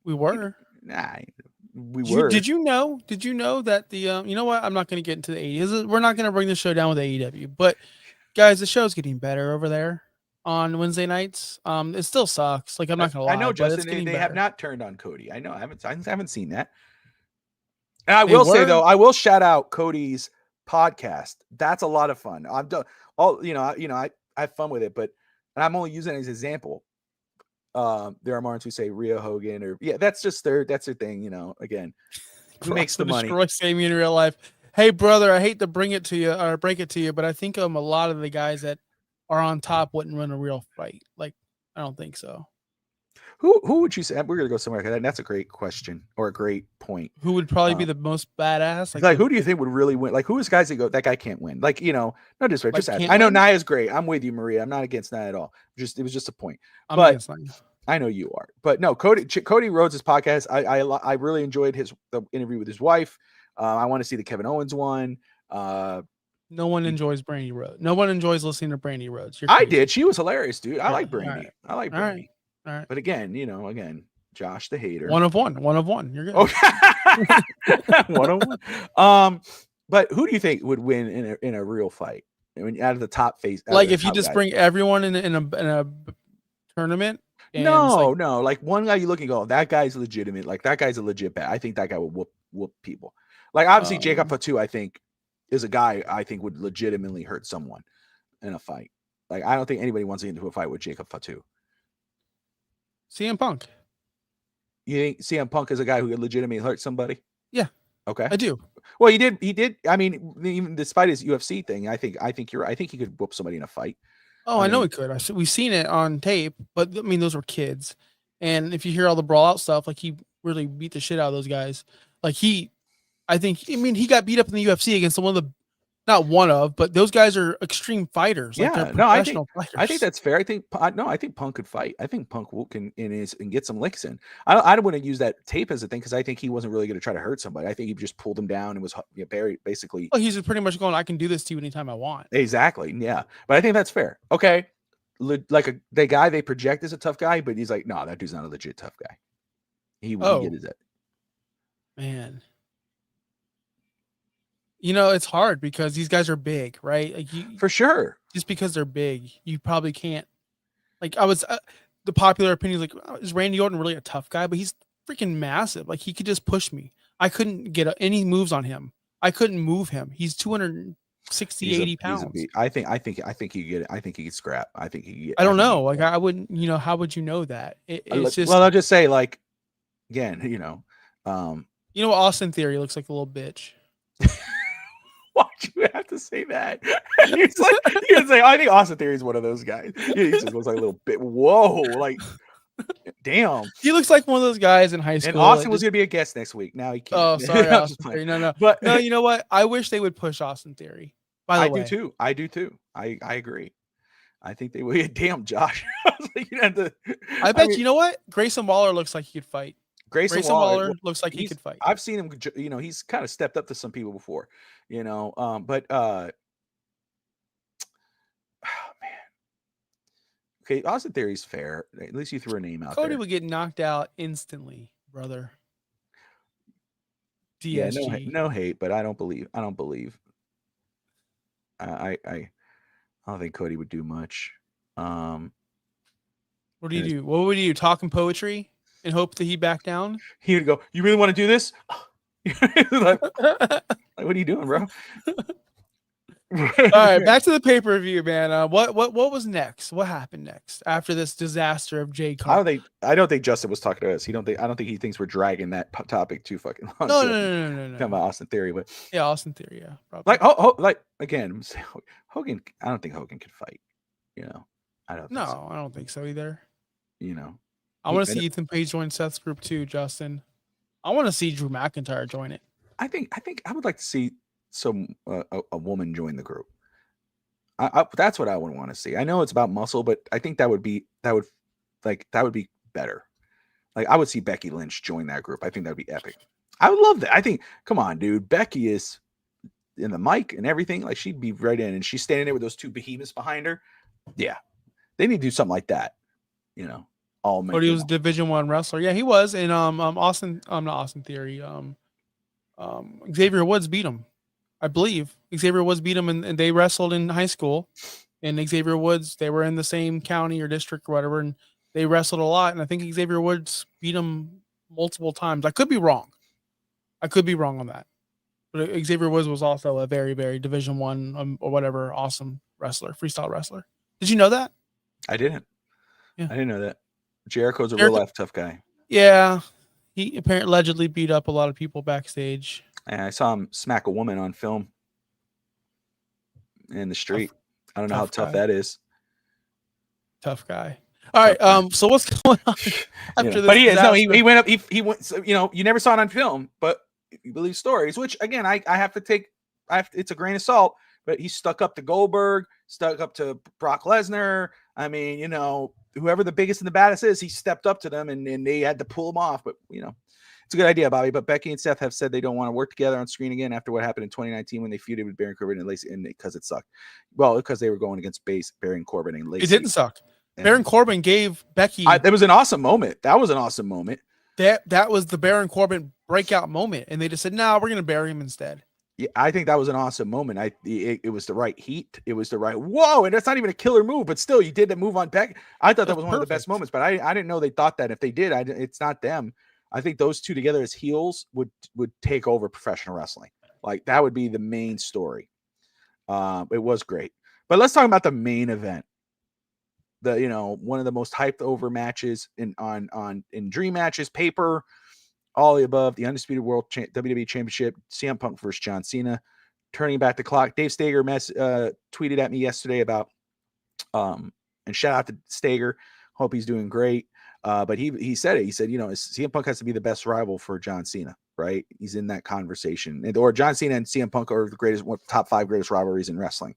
We were. Nah, we were. Did you know that the you know what? I'm not going to get into the 80s. We're not going to bring the show down with AEW, but guys, the show's getting better over there on Wednesday nights. It still sucks. Like I'm not gonna lie. I know, Justin. They have not turned on Cody. I know. I haven't seen that. And I will say though, I will shout out Cody's podcast. That's a lot of fun. I've done I have fun with it, but I'm only using it as an example. There are Martins who say Rhea Hogan or that's their thing. You know, again, who makes the money? Destroy Sammy in real life. Hey brother, I hate to bring it to you or break it to you, but I think a lot of the guys that are on top wouldn't run a real fight. Like, I don't think so. Who would you say? We're gonna go somewhere like that. That's a great question or a great point. Who would probably be the most badass? Like who do you think would really win? Like, who is guys that go, that guy can't win? Like, no disrespect. Just I know Nia's great. I'm with you, Maria. I'm not against Nia at all. It was just a point. I'm against Nia. I know you are, but no, Cody Rhodes' podcast. I really enjoyed the interview with his wife. I want to see the Kevin Owens one. No one enjoys Brandy Rhodes. No one enjoys listening to Brandy Rhodes. I did. She was hilarious, dude. I like Brandy. Right. I like Brandy. All right. But again, Josh the hater. One of one. You're good. Okay. 101. But who do you think would win in a real fight? I mean, out of the top face. Like if you just bring everyone in a tournament. No. Like one guy you look and go, that guy's legitimate. Like that guy's a legit bat. I think that guy will whoop people. Like obviously Jacob Fatu, I think, is a guy I think would legitimately hurt someone in a fight. Like I don't think anybody wants to get into a fight with Jacob Fatu. CM Punk. You think CM Punk is a guy who could legitimately hurt somebody? Yeah. Okay. I do. Well, he did. I mean, even despite his UFC thing, I think you're right. I think he could whoop somebody in a fight. Oh, I know he could. We've seen it on tape, but I mean, those were kids. And if you hear all the brawl out stuff, like he really beat the shit out of those guys. Like he got beat up in the UFC against but those guys are extreme fighters. Like they're professional fighters. I think that's fair. I think Punk could fight. I think Punk can get some licks in. I don't want to use that tape as a thing because I think he wasn't really going to try to hurt somebody. I think he just pulled him down and was buried basically. Well, he's pretty much going, I can do this to you anytime I want. Exactly. Yeah. But I think that's fair. Okay. Like the guy they project as a tough guy, but he's like, no, that dude's not a legit tough guy. He get his it. Man. It's hard because these guys are big, right? Like for sure. Just because they're big, you probably can't. Like the popular opinion is like, is Randy Orton really a tough guy? But he's freaking massive. Like he could just push me. I couldn't get any moves on him. I couldn't move him. He's 260, 80 pounds. I think he get it. I think he could scrap. I think he get. I don't know. Like I wouldn't. How would you know that? It's just. Well, I'll just say like, again, Austin Theory looks like a little bitch. Why'd you have to say that? He's like, you can say, I think Austin Theory is one of those guys. He just looks like a little bit. Whoa, like, damn. He looks like one of those guys in high school. And Austin was going to be a guest next week. Now he can't. Oh, sorry, Austin Theory. No. But no, you know what? I wish they would push Austin Theory. By the way, I do too. I agree. I think they would. Damn, Josh. I bet you know what? Grayson Waller looks like he could fight. Grayson Waller looks like he could fight. I've seen him, he's kind of stepped up to some people before, but oh, man. Okay, Austin Theory's fair. At least you threw a name out there. Cody would get knocked out instantly, brother. DSG. Yeah, no hate, but I don't believe. I don't think Cody would do much. What do you do? What would you do? Talking poetry? And hope that he back down? He would go, you really want to do this? like, what are you doing, bro? All right, back to the pay-per-view, man. What was next? What happened next after this disaster of Jay Cargill? I don't think Justin was talking to us. I don't think he thinks we're dragging that topic too fucking long. No, To no, no, no, no, talking no. about Austin Theory, but Yeah, Austin Theory, yeah, like, probably. like again, Hogan. I don't think Hogan could fight. You know, I don't think so. No, I don't think so either. You know, I want to see Ethan Page join Seth's group too, Justin. I want to see Drew McIntyre join it. I think I would like to see a woman join the group. That's what I would want to see. I know it's about muscle, but I think that would be better. Like I would see Becky Lynch join that group. I think that would be epic. I would love that. I think, come on, dude, Becky is in the mic and everything. Like she'd be right in, and she's standing there with those two behemoths behind her. Yeah, they need to do something like that. You know, But he was a Division One wrestler. Yeah, he was. And Austin, not Austin Theory. Xavier Woods beat him. I believe Xavier Woods beat him, and they wrestled in high school. And Xavier Woods, they were in the same county or district or whatever, and they wrestled a lot. And I think Xavier Woods beat him multiple times. I could be wrong. I could be wrong on that. But Xavier Woods was also a very, very Division One or whatever awesome wrestler, freestyle wrestler. Did you know that? I didn't. Yeah. I didn't know that. Jericho's a real life tough guy. Yeah, he apparently allegedly beat up a lot of people backstage. And I saw him smack a woman on film in the street. I don't know how tough that is. Tough guy. All right. So what's going on after this? But he is. No, he went up. He went. So, you know, you never saw it on film, but you believe stories. Which again, I have to take. It's a grain of salt. But he stuck up to Goldberg, stuck up to Brock Lesnar. I mean, you know, whoever the biggest and the baddest is, he stepped up to them, and they had to pull him off. But you know, it's a good idea, Bobby. But Becky and Seth have said they don't want to work together on screen again after what happened in 2019 when they feuded with Baron Corbin and Lacey, and because it sucked. Well, because they were going against Baron Corbin and Lacey. It didn't suck. Baron Corbin gave Becky. It was an awesome moment. That was an awesome moment. That was the Baron Corbin breakout moment, and they just said, "No, we're going to bury him instead." Yeah, I think that was an awesome moment. It was the right heat. It was the right whoa, and that's not even a killer move, but still, you did the move on Becky. I thought that was one of the best moments, but I didn't know they thought that. If they did, it's not them. I think those two together as heels would take over professional wrestling. Like that would be the main story. It was great, but let's talk about the main event. One of the most hyped over matches in dream matches, paper. All the above, the Undisputed World WWE Championship, CM Punk versus John Cena, turning back the clock. Dave Stager tweeted at me yesterday about, and shout out to Stager. Hope he's doing great. But he said it. He said, CM Punk has to be the best rival for John Cena, right? He's in that conversation. Or John Cena and CM Punk are the top 5 greatest rivalries in wrestling.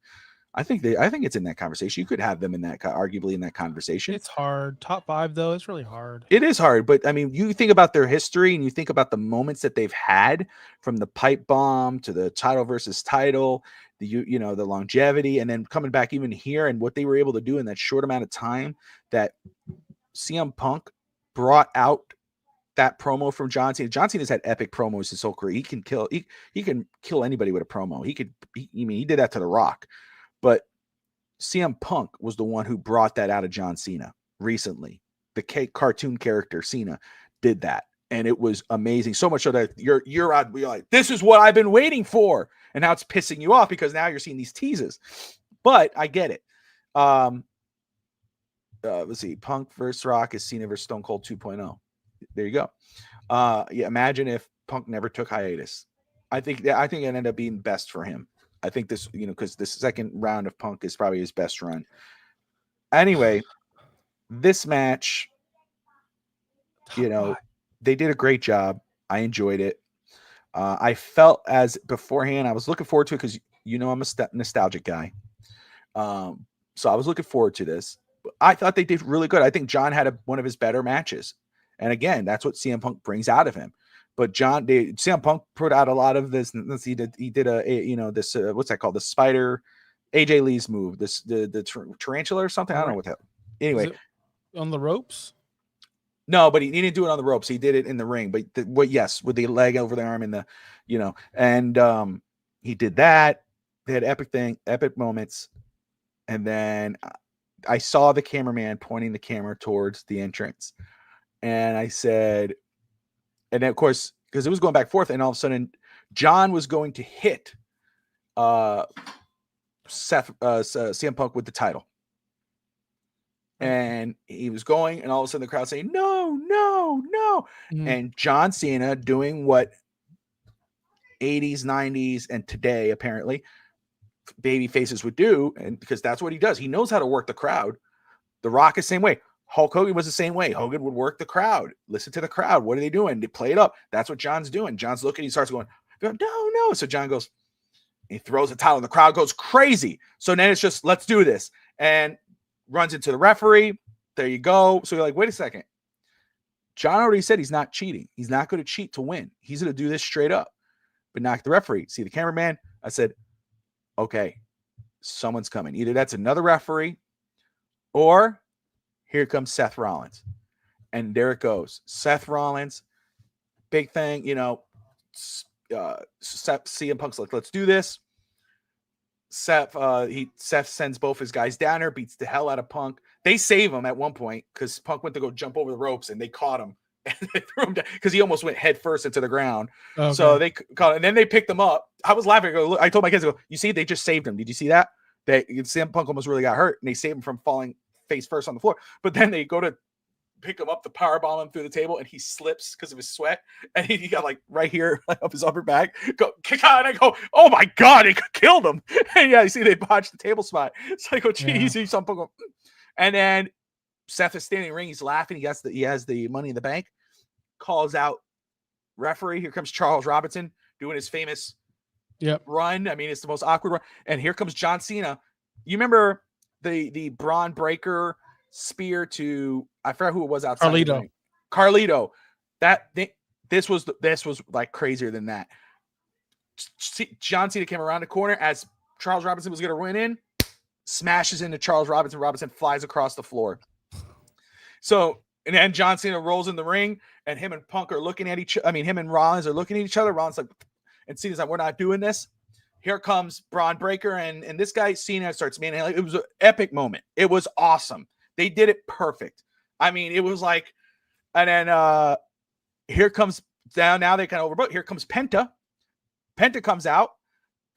I think it's in that conversation. You could have them in that, arguably in that conversation. It's hard. Top 5 though, it's really hard. It is hard, but I mean, you think about their history and you think about the moments that they've had, from the pipe bomb to the title versus title, the longevity, and then coming back even here and what they were able to do in that short amount of time that CM Punk brought out that promo from John Cena. John Cena's had epic promos his whole career. He can kill anybody with a promo. He did that to The Rock. But CM Punk was the one who brought that out of John Cena recently. The cartoon character Cena did that, and it was amazing. So much so that you're out. You're like, this is what I've been waiting for, and now it's pissing you off because now you're seeing these teases. But I get it. Let's see. Punk versus Rock is Cena versus Stone Cold 2.0. There you go. Imagine if Punk never took hiatus. I think it ended up being best for him. I think this, because the second round of Punk is probably his best run. Anyway, this match, they did a great job. I enjoyed it. I felt as beforehand, I was looking forward to it because, I'm a nostalgic guy. So I was looking forward to this. I thought they did really good. I think John had one of his better matches. And again, that's what CM Punk brings out of him. But CM Punk put out a lot of this. He did this what's that called? The spider, AJ Lee's move. The tarantula or something. I don't know what that. Anyway, on the ropes. No, but he didn't do it on the ropes. He did it in the ring. But yes, with the leg over the arm and and he did that. They had epic moments, and then I saw the cameraman pointing the camera towards the entrance, and I said. And then, of course, because it was going back and forth, and all of a sudden, John was going to hit CM Punk with the title. And he was going, and all of a sudden the crowd saying, no, no, no. And John Cena doing what 80s, 90s, and today, apparently, baby faces would do, and because that's what he does. He knows how to work the crowd. The Rock is the same way. Hulk Hogan was the same way. Hogan would work the crowd, listen to the crowd. What are they doing? They play it up. That's what John's doing. John's looking, he starts going, no, no. So John goes, he throws the title, and the crowd goes crazy. So then it's just, let's do this. And runs into the referee. There you go. So you're like, wait a second. John already said he's not cheating. He's not going to cheat to win. He's going to do this straight up. But knock the referee. See the cameraman? I said, okay, someone's coming. Either that's another referee or here comes Seth Rollins. And there it goes. Seth Rollins, big thing, CM Punk's like, let's do this. Seth sends both his guys down there, beats the hell out of Punk. They save him at one point because Punk went to go jump over the ropes and they caught him and they threw him down because he almost went head first into the ground. Okay. So they caught, and then they picked him up. I was laughing. I told my kids, you see, they just saved him. Did you see that? CM Punk almost really got hurt, and they saved him from falling face first on the floor. But then they go to pick him up, the powerbomb him through the table, and he slips because of his sweat, and he got like right here, like up his upper back. Go kick out, and I go, oh my god, it killed him. And yeah, you see, they botched the table spot. So I go, geez, yeah. Some go, and then Seth is standing in the ring. He's laughing. He has the Money in the Bank. Calls out referee. Here comes Charles Robinson doing his famous run. I mean, it's the most awkward run. And here comes John Cena. You remember the Braun Breaker spear to, I forgot who it was outside. Carlito. This was like crazier than that. John Cena came around the corner as Charles Robinson was going to run in, smashes into Charles Robinson. Robinson flies across the floor. So, and then John Cena rolls in the ring, and him and Punk are looking at each other. I mean, him and Rollins are looking at each other. Rollins like, and Cena's like, we're not doing this. Here comes Braun Breaker, and this guy Cena starts manhandling. It was an epic moment. It was awesome. They did it perfect. I mean, it was like, and then here comes down. Now they kind of overbooked. Here comes Penta. Penta comes out.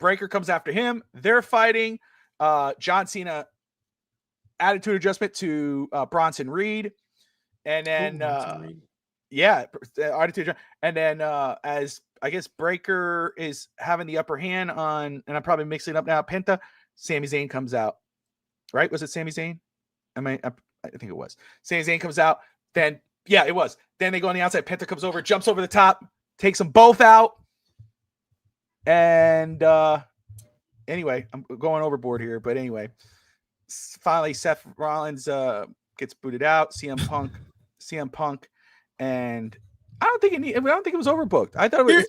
Breaker comes after him. They're fighting. John Cena attitude adjustment to Bronson Reed. And then, attitude. And then as I guess Breaker is having the upper hand on, and I'm probably mixing it up now, Penta, Sami Zayn comes out. Right? Was it Sami Zayn? I think it was. Sami Zayn comes out. Then, yeah, it was. Then they go on the outside. Penta comes over, jumps over the top, takes them both out. And anyway, I'm going overboard here. But anyway, finally, Seth Rollins gets booted out. CM Punk. And I don't think it was overbooked. I thought it was.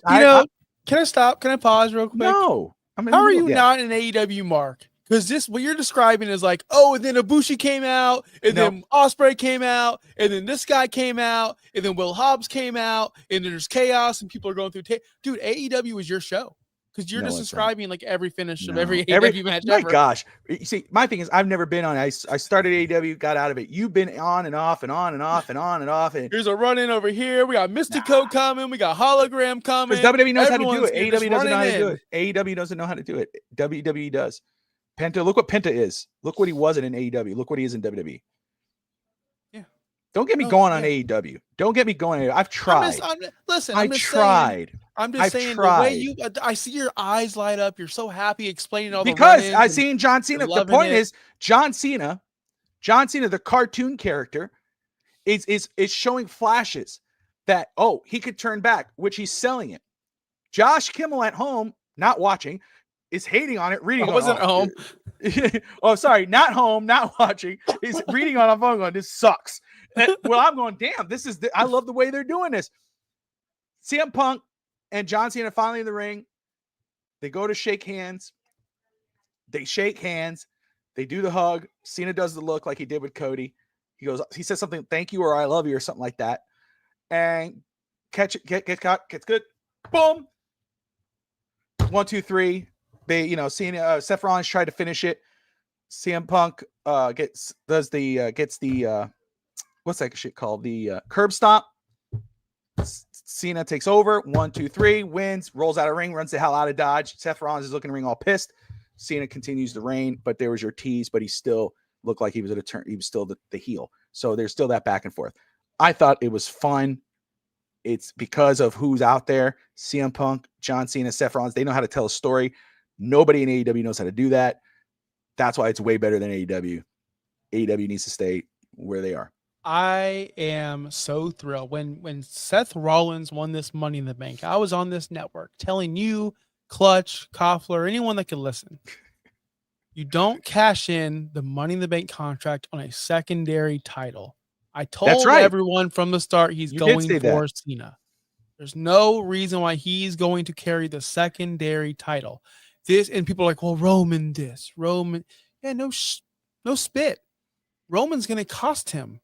Can I stop? Can I pause real quick? No. How are you not an AEW mark? Because this, what you're describing is like, oh, and then Ibushi came out, and then Ospreay came out, and then this guy came out, and then Will Hobbs came out, and then there's chaos, and people are going through. Dude, AEW is your show. Because you're just describing like every finish of every AEW match ever. My gosh. You see, my thing is I've never been on. I started AEW, got out of it. You've been on and off and on and off and on and off. And here's a run in over here. We got Mystico coming. We got Hologram coming. Because WWE knows how to do it. AEW doesn't know how to do it. AEW doesn't know how to do it. WWE does. Penta, look what Penta is. Look what he wasn't in AEW. Look what he is in WWE. Yeah. Don't get me going on AEW. Don't get me going. I've tried. I tried. I'm just saying the way I see your eyes light up. You're so happy explaining all because I've seen John Cena. The point is John Cena, the cartoon character, is showing flashes that he could turn back, which he's selling it. Josh Kimmel at home, not watching, is hating on it, reading. I wasn't home. Oh, sorry, not home, not watching. He's reading on a phone, going, "This sucks." Well, I'm going, "Damn, I love the way they're doing this." CM Punk and John Cena finally in the ring. They go to shake hands. They shake hands. They do the hug. Cena does the look like he did with Cody. He says something, "Thank you" or "I love you" or something like that. And gets caught, gets good. Boom. 1, 2, 3. They, Seth Rollins tried to finish it. CM Punk gets the what's that shit called? The curb stomp. Cena takes over. 1, 2, 3, wins, rolls out of ring, runs the hell out of Dodge. Seth Rollins is looking in the ring all pissed. Cena continues to reign, but there was your tease, but he still looked like he was at a turn. He was still the heel. So there's still that back and forth. I thought it was fun. It's because of who's out there. CM Punk, John Cena, Seth Rollins, they know how to tell a story. Nobody in AEW knows how to do that. That's why it's way better than AEW. AEW needs to stay where they are. I am so thrilled when Seth Rollins won this Money in the Bank. I was on this network telling you, Clutch, Koffler, anyone that could listen, you don't cash in the Money in the Bank contract on a secondary title. I That's told right. everyone from the start he's You did going say for that. Cena. There's no reason why he's going to carry the secondary title. This and people are like, well, Roman this, Roman, yeah, no spit. Roman's going to cost him.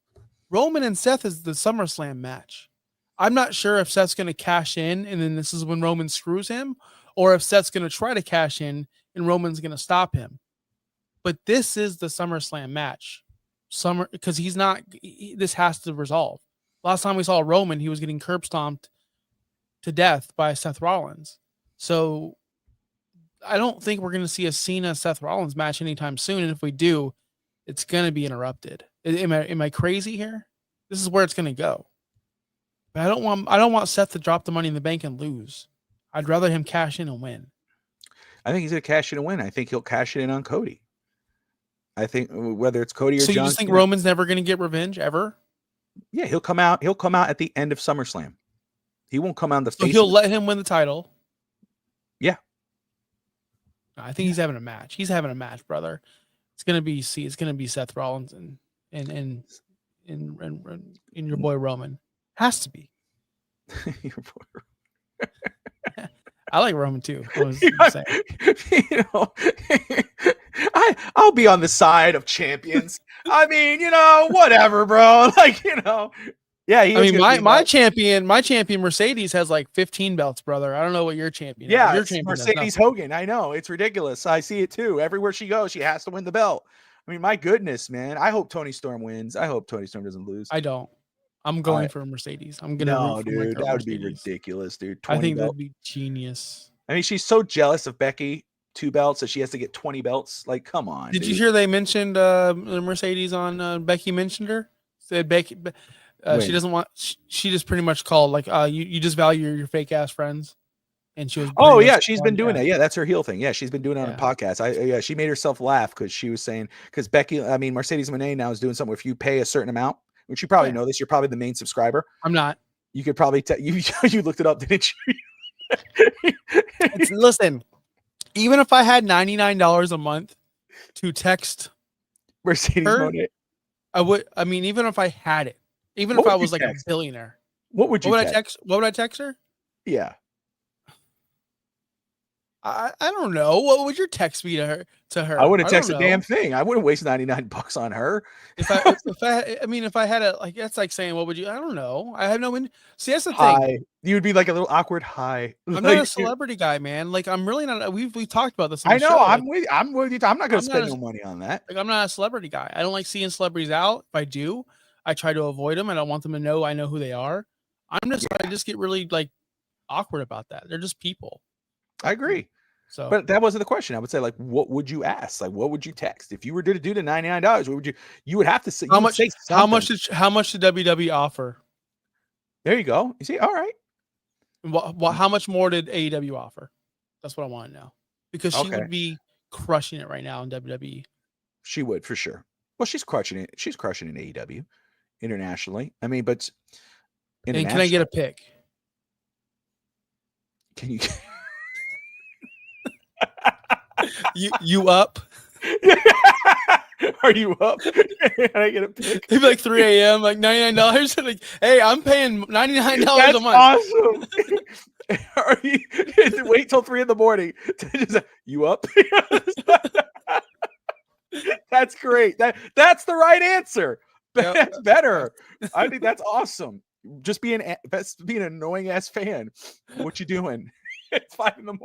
Roman and Seth is the SummerSlam match. I'm not sure if Seth's going to cash in and then this is when Roman screws him, or if Seth's going to try to cash in and Roman's going to stop him. But this is the SummerSlam match. Because he's not, this has to resolve. Last time we saw Roman, he was getting curb stomped to death by Seth Rollins. So I don't think we're going to see a Cena Seth Rollins match anytime soon. And if we do, it's going to be interrupted. Am I crazy here? This is where it's going to go. But I don't want Seth to drop the Money in the Bank and lose. I'd rather him cash in and win. I think he's going to cash in and win. I think he'll cash it in on Cody. I think whether it's Cody or so John. You just think Roman's never going to get revenge ever? Yeah, he'll come out. He'll come out at the end of SummerSlam. He won't come out the face. So he'll let him win the title. Yeah. I think he's having a match. He's having a match, brother. It's gonna be Seth Rollins and your boy Roman. Has to be. Your boy. I like Roman too. I'll be on the side of champions. I mean, whatever, bro. Like, yeah. My champion Mercedes has like 15 belts, brother. I don't know what your champion. Yeah, your champion Mercedes Hogan. I know, it's ridiculous. I see it too. Everywhere she goes, she has to win the belt. I mean, my goodness, man. I hope Toni Storm wins. I hope Toni Storm doesn't lose. I don't. I'm going for a Mercedes. I'm gonna root for dude. That would Mercedes. be ridiculous, dude. I think that'd be genius. I mean, she's so jealous of Becky 2 belts that she has to get 20 belts. Like, come on. Did you hear they mentioned Mercedes on Becky mentioned her? Said Becky she doesn't want. She just pretty much called like you just value your fake ass friends. And she was. Oh yeah, she's been doing that. Yeah, that's her heel thing. Yeah, she's been doing it on a podcast. She made herself laugh because she was saying because Mercedes Moné now is doing something. If you pay a certain amount, which you probably know this, you're probably the main subscriber. I'm not. You could probably you looked it up, didn't you? Listen, even if I had $99 a month to text Mercedes Moné, I would. I mean, even if I had it, even if I was like a billionaire, what would I text? What would I text her? Yeah. I don't know. What would your text be to her? I wouldn't text a damn thing. I wouldn't waste $99 on her. If I had a like, that's like saying, what would you? I don't know. I have no. See, that's the thing. You would be like a little awkward hi. I'm not a celebrity guy, man. Like, I'm really not. We've talked about this. I know. Show. I'm with you. I'm not going to spend no money on that. Like, I'm not a celebrity guy. I don't like seeing celebrities out. If I do, I try to avoid them. I don't want them to know I know who they are. I just get really like awkward about that. They're just people. I agree. So, but that wasn't the question. I would say, like, what would you ask? Like, what would you text if you were to do the $99? What would you would have to say? How much did WWE offer? There you go. You see, all right. How much more did AEW offer? That's what I want to know because she would be crushing it right now in WWE. She would for sure. Well, she's crushing it. She's crushing in AEW internationally. I mean, but and can I get a pick? Can you? You up? Are you up? I get a pick. It'd be like 3 a.m. like $99. Like, hey, I'm paying $99 a month. Awesome. Are you wait till 3 a.m. You up? That's great. That's the right answer. Yep. That's better. I think that's awesome. Just being an annoying ass fan. What you doing? It's 5 a.m.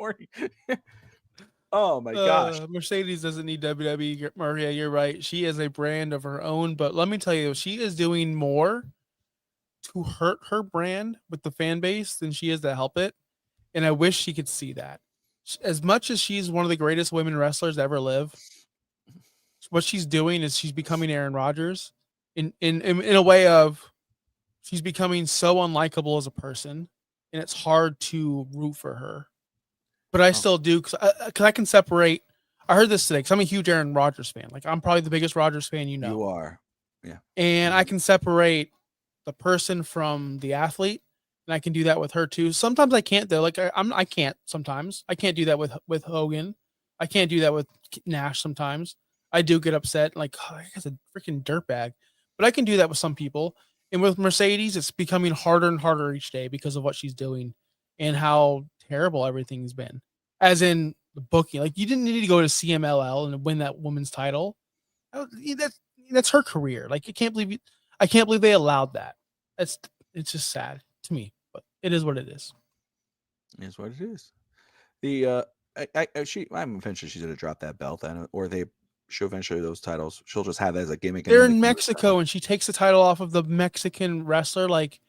Oh my gosh. Mercedes doesn't need WWE. Maria, you're right. She is a brand of her own, but let me tell you, she is doing more to hurt her brand with the fan base than she is to help it. And I wish she could see that. As much as she's one of the greatest women wrestlers to ever live, what she's doing is she's becoming Aaron Rodgers in a way of she's becoming so unlikable as a person, and it's hard to root for her. But I Oh, still do because I can separate. I heard this today because I'm a huge Aaron Rodgers fan. Like I'm probably the biggest Rodgers fan you know, you are. Yeah. and I Mhm. can separate the person from the athlete, and I can do that with her too. Sometimes I can't though. Like I can't sometimes. I can't do that with Hogan. I can't do that with Nash. Sometimes I do get upset. Like oh, he's a freaking dirtbag, but I can do that with some people. And with Mercedes, it's becoming harder and harder each day because of what she's doing and how terrible everything's been. As in the booking, like you didn't need to go to CMLL and win that woman's title. That's that's her career. Like I can't believe they allowed that. That's it's just sad to me, but it is what it is. Is what it is. The I'm eventually she's gonna drop that belt, or she'll eventually those titles. She'll just have that as a gimmick and They're they'll in make more Mexico title. and she takes the title off of the Mexican wrestler. Like,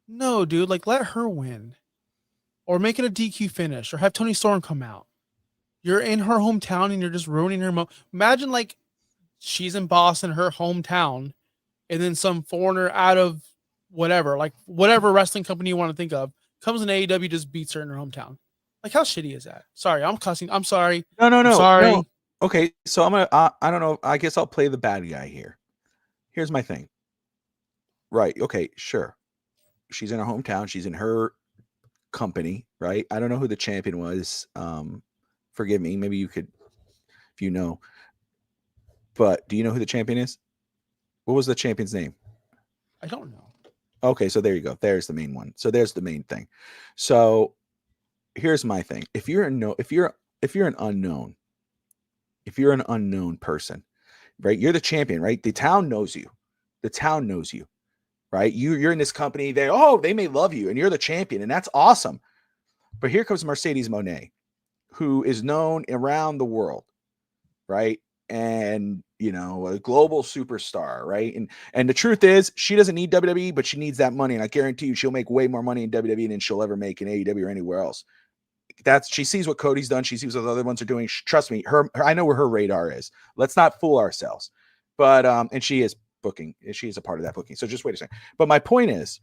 no, dude, like let her win. Or make it a DQ finish or have Tony Storm come out. You're in her hometown and you're just ruining her imagine like she's in Boston, her hometown, and then some foreigner out of whatever, like whatever wrestling company you want to think of, comes in AEW, just beats her in her hometown. Like, how shitty is that? Sorry, I'm cussing. I'm sorry. No, no, I'm no, no. sorry. Okay, so I'm gonna. I don't know. I guess I'll play the bad guy here. Here's my thing. Right. Okay. Sure. She's in her hometown. She's in her company. Right. I don't know who the champion was. Forgive me. Maybe you could, if you know. But do you know who the champion is? What was the champion's name? I don't know. Okay, so there you go. There's the main one. So there's the main thing. So here's my thing. If you're an unknown, if you're an unknown person, right? You're the champion, right? The town knows you. The town knows you, right? You're in this company. They may love you, and you're the champion, and that's awesome. But here comes Mercedes Monet, who is known around the world, right? And a global superstar, right? And the truth is, she doesn't need WWE, but she needs that money, and I guarantee you, she'll make way more money in WWE than she'll ever make in AEW or anywhere else. She sees what Cody's done. She sees what the other ones are doing. Trust me, I know where her radar is. Let's not fool ourselves. But and she is booking. She is a part of that booking. So just wait a second. But my point is,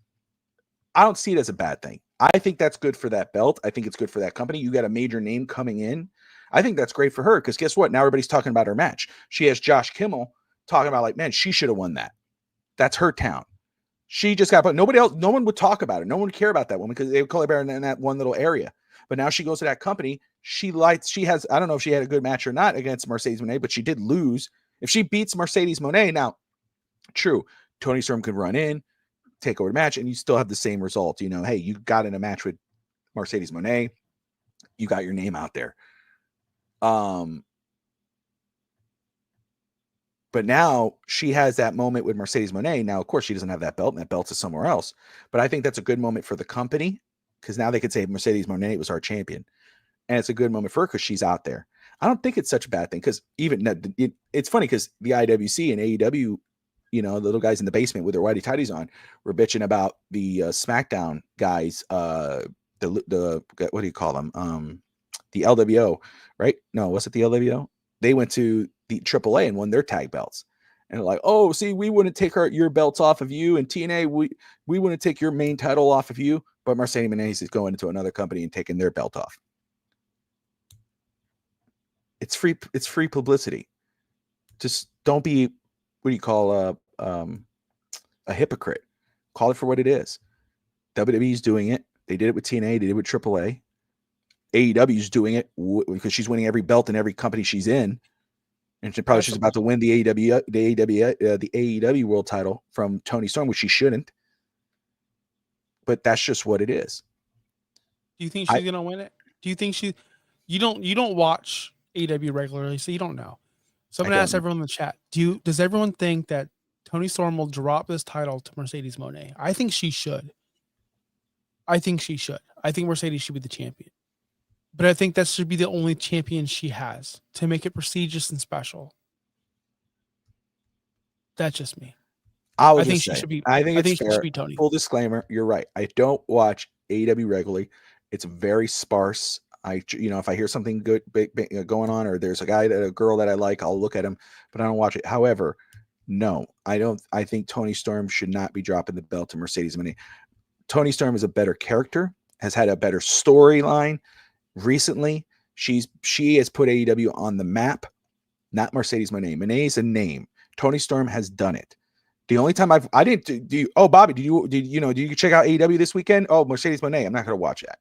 I don't see it as a bad thing. I think that's good for that belt. I think it's good for that company. You got a major name coming in. I think that's great for her because guess what? Now everybody's talking about her match. She has Josh Kimmel talking about like, man, she should have won that. That's her town. She just got, but nobody else, no one would talk about it. No one would care about that woman because they would call her better in that one little area. But now she goes to that company. She has, I don't know if she had a good match or not against Mercedes Monet, but she did lose. If she beats Mercedes Monet, now, true, Tony Storm could run in, take over the match, and you still have the same result. Hey, you got in a match with Mercedes Monet, you got your name out there. But now she has that moment with Mercedes Monet. Now, of course, she doesn't have that belt, and that belt is somewhere else. But I think that's a good moment for the company because now they could say Mercedes Monet was our champion. And it's a good moment for her because she's out there. I don't think it's such a bad thing because it's funny because the IWC and AEW, the little guys in the basement with their whitey tighties on, were bitching about the SmackDown guys, the what do you call them? The LWO, right? No, was it the LWO? They went to the AAA and won their tag belts. And they're like, oh, see, we wouldn't take your belts off of you. And TNA, we wouldn't take your main title off of you. But Mercedes Monet is going into another company and taking their belt off. It's free publicity. Just don't be what do you call a hypocrite. Call it for what it is. WWE's doing it. They did it with TNA. They did it with AAA. AEW's doing it because she's winning every belt in every company she's in, and she's about to win the AEW world title from Tony Storm, which she shouldn't. But that's just what it is. Do you think she's gonna win it? Do you think you don't watch AEW regularly, so you don't know. So I'm gonna ask everyone in the chat. Does everyone think that Tony Storm will drop this title to Mercedes Monet? I think she should. I think Mercedes should be the champion. But I think that should be the only champion she has to make it prestigious and special. That's just me. I think she should be. I think it's fair. She should be Tony. Full disclaimer: you're right. I don't watch AEW regularly. It's very sparse. If I hear something good going on, or there's a girl that I like, I'll look at him, but I don't watch it. However, no, I don't. I think Tony Storm should not be dropping the belt to Mercedes Moné. Tony Storm is a better character, has had a better storyline recently. She has put AEW on the map, not Mercedes Moné. Moné is a name. Tony Storm has done it. The only time I didn't do. Oh, Bobby, did you check out AEW this weekend? Oh, Mercedes Moné. I'm not going to watch that.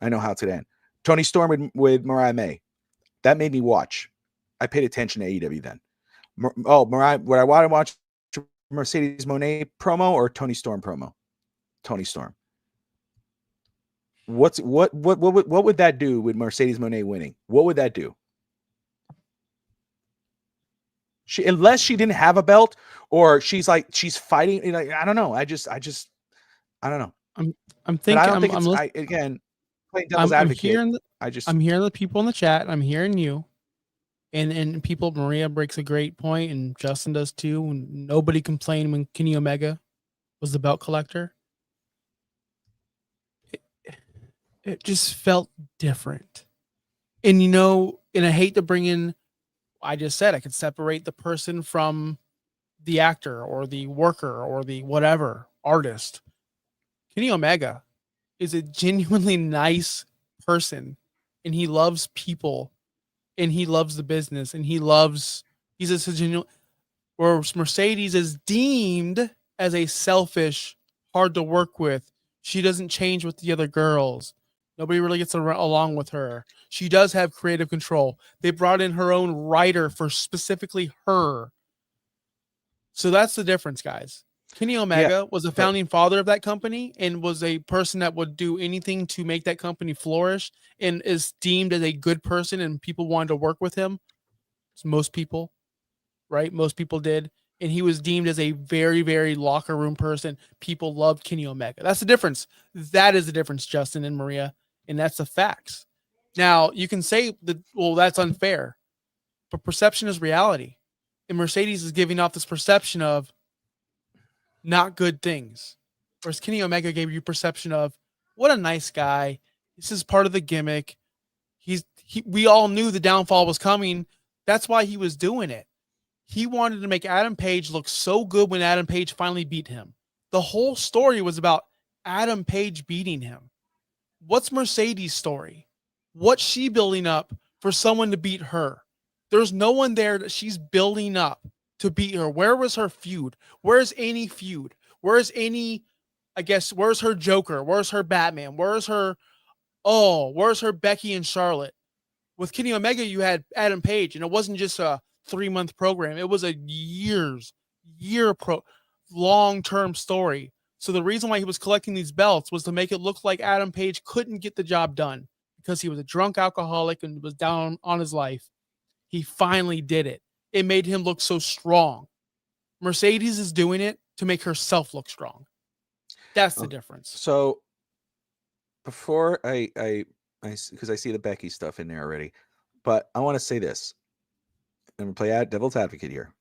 I know how it's going to end. Tony Storm with Mariah May. That made me watch. I paid attention to AEW then. Mariah, would I want to watch Mercedes Moné promo or Tony Storm promo? Tony Storm. What would that do with Mercedes Moné winning? What would that do? Unless she didn't have a belt, or she's fighting. I don't know. I don't know. I'm But I thinking. don't think it's. I'm Again, playing devil's I'm advocate. hearing. I'm hearing the people in the chat. I'm hearing you, and people. Maria breaks a great point, and Justin does too. And nobody complained when Kenny Omega was the belt collector. It just felt different, and and I hate to bring in. I just said I could separate the person from the actor or the worker or the whatever artist. Kenny Omega is a genuinely nice person, and he loves people, and he loves the business, and he's a genuine. Whereas Mercedes is deemed as a selfish, hard to work with. She doesn't change with the other girls. Nobody really gets along with her. She does have creative control. They brought in her own writer for specifically her. So that's the difference, guys. Kenny Omega was a founding father of that company and was a person that would do anything to make that company flourish and is deemed as a good person, and people wanted to work with him. Most people, right? Most people did. And he was deemed as a very, very locker room person. People loved Kenny Omega. That's the difference. That is the difference, Justin and Maria. And that's the facts. Now, you can say that, well, that's unfair. But perception is reality. And Mercedes is giving off this perception of not good things. Whereas Kenny Omega gave you perception of what a nice guy. This is part of the gimmick. We all knew the downfall was coming. That's why he was doing it. He wanted to make Adam Page look so good when Adam Page finally beat him. The whole story was about Adam Page beating him. What's Mercedes' story? What's she building up for someone to beat her? There's no one there that she's building up to beat her. Where was her feud? Where's any feud? Where's her Joker? Where's her Batman? Where's her Becky and Charlotte? With Kenny Omega, you had Adam Page, and it wasn't just a 3-month program. It was a long-term story. So the reason why he was collecting these belts was to make it look like Adam Page couldn't get the job done because he was a drunk alcoholic and was down on his life. He finally did it. It made him look so strong. Mercedes is doing it to make herself look strong. That's the difference. So before because I see the Becky stuff in there already, but I want to say this. I'm going to play devil's advocate here.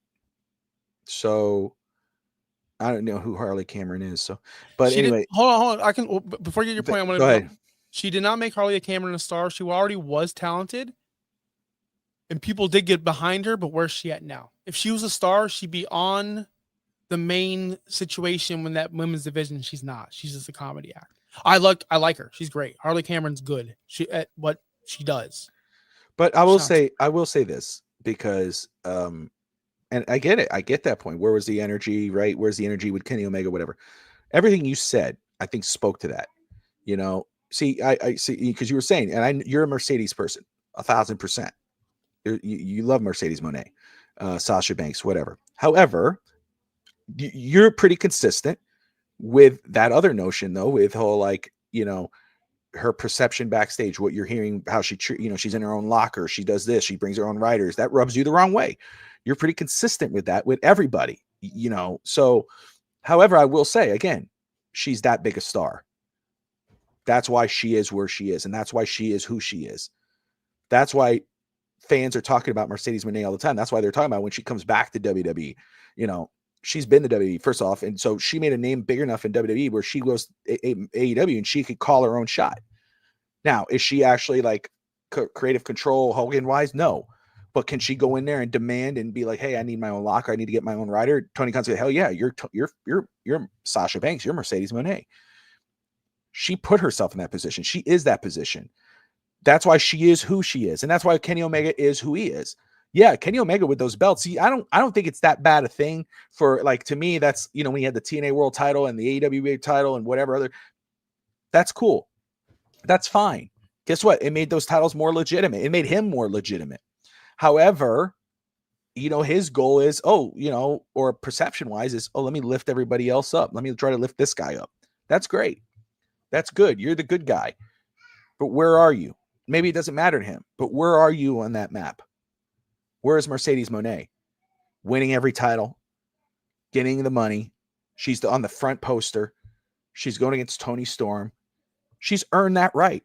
So I don't know who Harley Cameron is. So, but anyway, hold on. Before you get your point, I want to go ahead. She did not make Harley Cameron a star. She already was talented, and people did get behind her. But where's she at now? If she was a star, she'd be on the main situation when that women's division. She's not. She's just a comedy act. I like her. She's great. Harley Cameron's good. She at what she does. But I will say this because and I get it. I get that point. Where was the energy, right? Where's the energy with Kenny Omega, whatever? Everything you said, I think spoke to that. See, I see, because you were saying, and you're a Mercedes person, 1,000%. You love Mercedes Moné, Sasha Banks, whatever. However, you're pretty consistent with that other notion, though, with whole her perception backstage, what you're hearing, how she's in her own locker, she does this, she brings her own writers, that rubs you the wrong way. You're pretty consistent with that with everybody, So, however, I will say again, she's that big a star. That's why she is where she is, and that's why she is who she is. That's why fans are talking about Mercedes Moné all the time. That's why they're talking about when she comes back to WWE. She's been to WWE first off, and so she made a name big enough in WWE where she goes AEW and she could call her own shot. Now, is she actually like creative control Hogan wise? No. But can she go in there and demand and be like, "Hey, I need my own locker. I need to get my own rider"? Tony Khan's like, "Hell yeah, you're Sasha Banks. You're Mercedes Moné." She put herself in that position. She is that position. That's why she is who she is, and that's why Kenny Omega is who he is. Yeah, Kenny Omega with those belts. See, I don't think it's that bad a thing for, like, to me. That's, when he had the TNA World Title and the AEW title and whatever other. That's cool. That's fine. Guess what? It made those titles more legitimate. It made him more legitimate. However, his goal is, or perception wise is, let me lift everybody else up. Let me try to lift this guy up. That's great. That's good. You're the good guy. But where are you? Maybe it doesn't matter to him, but where are you on that map? Where is Mercedes Moné? Winning every title, getting the money. She's on the front poster. She's going against Toni Storm. She's earned that right.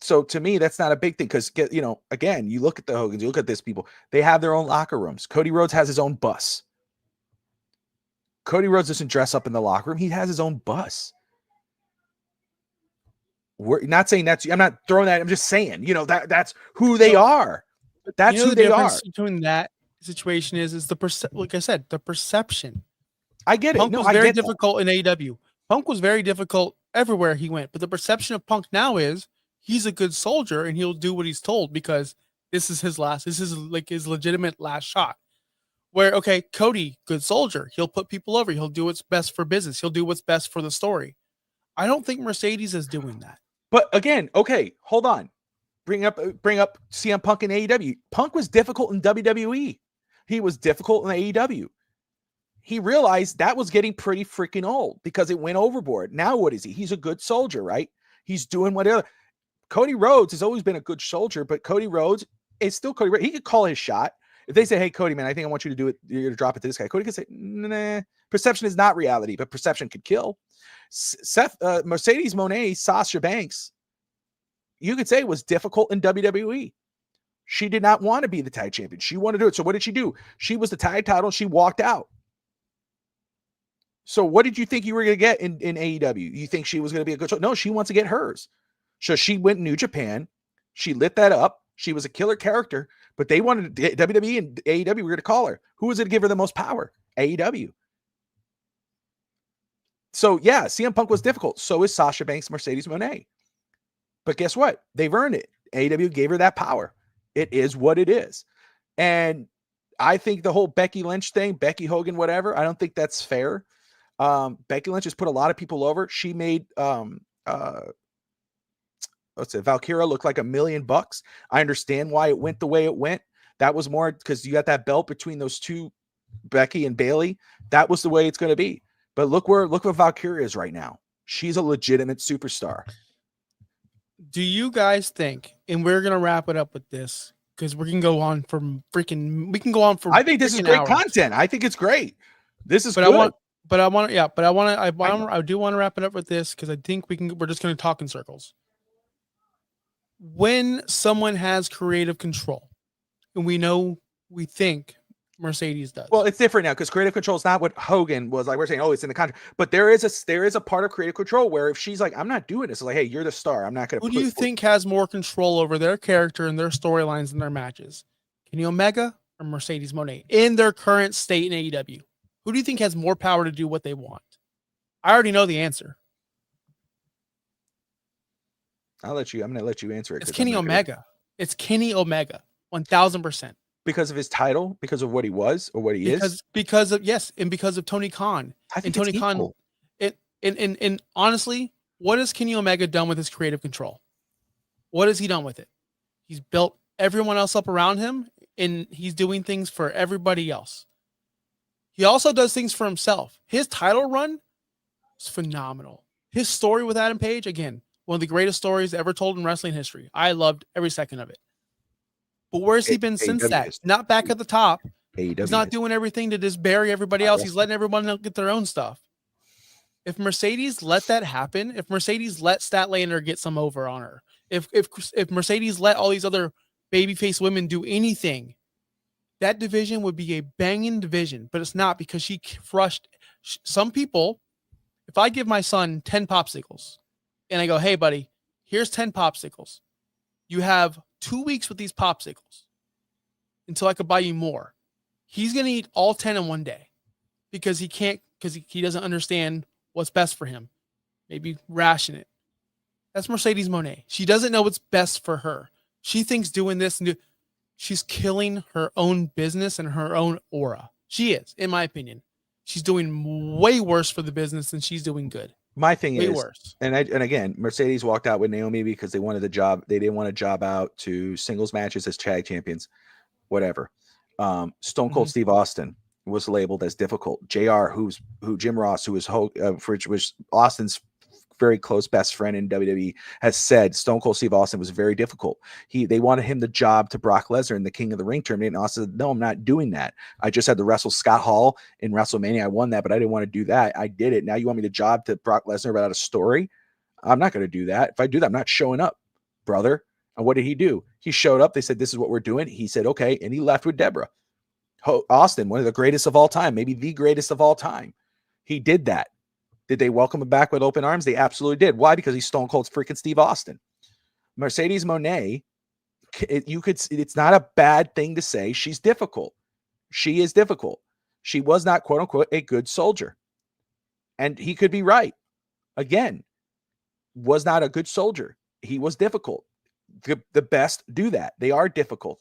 So to me, that's not a big thing because, again, you look at the Hogans, you look at this people, they have their own locker rooms. Cody Rhodes has his own bus. Cody Rhodes doesn't dress up in the locker room. He has his own bus. We're not saying that's, I'm not throwing that. I'm just saying, that's who they are. That's who they are. Between that situation is like I said, the perception. I get it. Punk was very difficult in AEW. Punk was very difficult everywhere he went, but the perception of Punk now is he's a good soldier and he'll do what he's told because this is his like his legitimate last shot. Where, okay, Cody, good soldier. He'll put people over. He'll do what's best for business. He'll do what's best for the story. I don't think Mercedes is doing that. But again, okay, hold on. Bring up CM Punk in AEW. Punk was difficult in WWE. He was difficult in AEW. He realized that was getting pretty freaking old because it went overboard. Now what is he? He's a good soldier, right? He's doing whatever. Cody Rhodes has always been a good soldier, but Cody Rhodes is still Cody Rhodes. He could call his shot. If they say, "Hey, Cody, man, I think I want you to do it. You're going to drop it to this guy." Cody could say, "Nah, perception is not reality, but perception could kill." Mercedes Moné, Sasha Banks, you could say was difficult in WWE. She did not want to be the tag champion. She wanted to do it. So what did she do? She was the tag title. She walked out. So what did you think you were going to get in AEW? You think she was going to be a good show? No, she wants to get hers. So she went New Japan. She lit that up. She was a killer character, but they wanted WWE and AEW were going to call her. Who was going to give her the most power? AEW. So yeah, CM Punk was difficult. So is Sasha Banks, Mercedes Moné. But guess what? They've earned it. AEW gave her that power. It is what it is. And I think the whole Becky Lynch thing, Becky Hogan, whatever, I don't think that's fair. Becky Lynch has put a lot of people over. She made Valkyria look like $1 million. I understand why it went the way it went. That was more because you got that belt between those two, Becky and Bayley. That was the way it's going to be. But look what Valkyria is right now. She's a legitimate superstar. Do you guys think, and we're going to wrap it up with this because we can go on for. I think this is great content. I think it's great. This is good. I do want to wrap it up with this because I think we're just going to talk in circles. When someone has creative control, and we think Mercedes does. Well, it's different now because creative control is not what Hogan was like. We're saying, it's in the contract, but there is a part of creative control where if she's like, "I'm not doing this," it's like, "Hey, you're the star. I'm not going to." Who do you think has more control over their character and their storylines and their matches? Kenny Omega or Mercedes Moné in their current state in AEW? Who do you think has more power to do what they want? I already know the answer. I'm going to let you answer it. It's Kenny Omega. It's Kenny Omega. 1000%. Because of his title, because of what he was or what he is. Because of Tony Khan. I think Tony Khan. And honestly, what has Kenny Omega done with his creative control? What has he done with it? He's built everyone else up around him, and he's doing things for everybody else. He also does things for himself. His title run is phenomenal. His story with Adam Page, again, one of the greatest stories ever told in wrestling history. I loved every second of it. But where's he been since that? Not back at the top. He's not doing everything to just bury everybody else. He's letting everyone get their own stuff. If Mercedes let that happen, if Mercedes let Statlander get some over on her, if Mercedes let all these other babyface women do anything, that division would be a banging division. But it's not because she crushed some people. If I give my son 10 popsicles and I go, "Hey, buddy, Here's 10 popsicles. You have 2 weeks with these popsicles until I could buy you more. He's going to eat all 10 in one day because he can't, because he doesn't understand what's best for him. Maybe ration it. That's Mercedes Moné. She doesn't know what's best for her. She thinks doing this, she's killing her own business and her own aura. She is, in my opinion. She's doing way worse for the business than she's doing good. My thing way is, worse. and again, Mercedes walked out with Naomi because they wanted the job. They didn't want a job out to singles matches as tag champions, whatever. Stone Cold Steve Austin was labeled as difficult. JR, who Jim Ross, who was Austin's very close best friend in WWE, has said Stone Cold Steve Austin was very difficult. They wanted him the job to Brock Lesnar in the King of the Ring tournament, and Austin said, "No, I'm not doing that. I just had to wrestle Scott Hall in WrestleMania. I won that, but I didn't want to do that. I did it. Now you want me to job to Brock Lesnar without a story? I'm not going to do that. If I do that, I'm not showing up, brother." And what did he do? He showed up. They said, "This is what we're doing." He said, "Okay," and he left with Deborah. Austin, one of the greatest of all time, maybe the greatest of all time. He did that. Did they welcome him back with open arms? They absolutely did. Why? Because he's Stone Cold freaking Steve Austin. Mercedes Moné, it's not a bad thing to say she's difficult. She is difficult. She was not, quote unquote, a good soldier. And he could be right. Again, was not a good soldier. He was difficult. The best do that. They are difficult.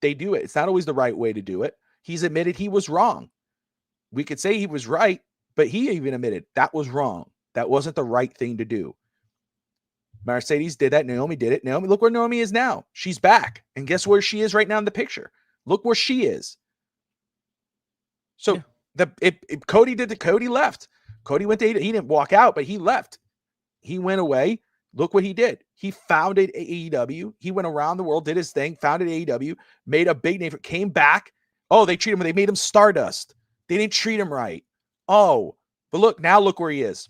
They do it. It's not always the right way to do it. He's admitted he was wrong. We could say he was right, but he even admitted that was wrong. That wasn't the right thing to do. Mercedes did that. Naomi did it. Naomi, look where Naomi is now. She's back. And guess where she is right now in the picture? Look where she is. So Cody did the Cody left. Cody went to he didn't walk out, but he left. He went away. Look what he did. He founded AEW. He went around the world, did his thing, founded AEW, made a big name, came back. Oh, they made him Stardust. They didn't treat him right. Oh, but look where he is.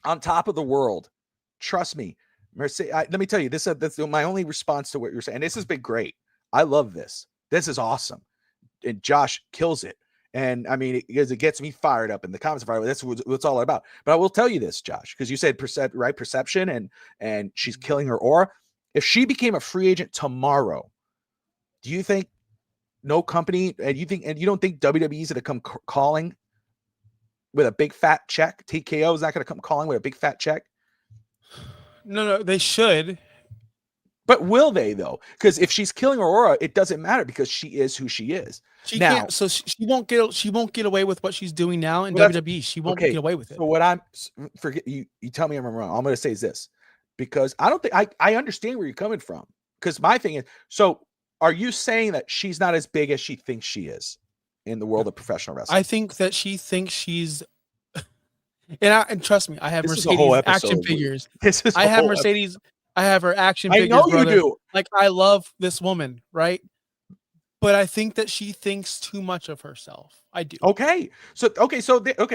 On top of the world. Trust me. Let me tell you, that's my only response to what you're saying. This has been great. I love this. This is awesome. And Josh kills it. And I mean, it gets me fired up in the comments. That's what it's all about. But I will tell you this, Josh, because you said perception and she's killing her aura. If she became a free agent tomorrow, do you think no company and you don't think WWE is going to come calling with a big fat check? TKO is not going to come calling with a big fat check. No, they should. But will they though? Because if she's killing her aura, it doesn't matter because she is who she is. She can't. So she won't get away with what she's doing now in WWE. She won't get away with it. So what forget you tell me if I'm wrong. All I'm going to say is this, because I don't think I understand where you're coming from. Because my thing is, so are you saying that she's not as big as she thinks she is in the world of professional wrestling? I think that she thinks she's. And trust me, I have Mercedes action figures. I have Mercedes. I have her action figures. I know you do. Like, I love this woman, right? But I think that she thinks too much of herself. I do. Okay. So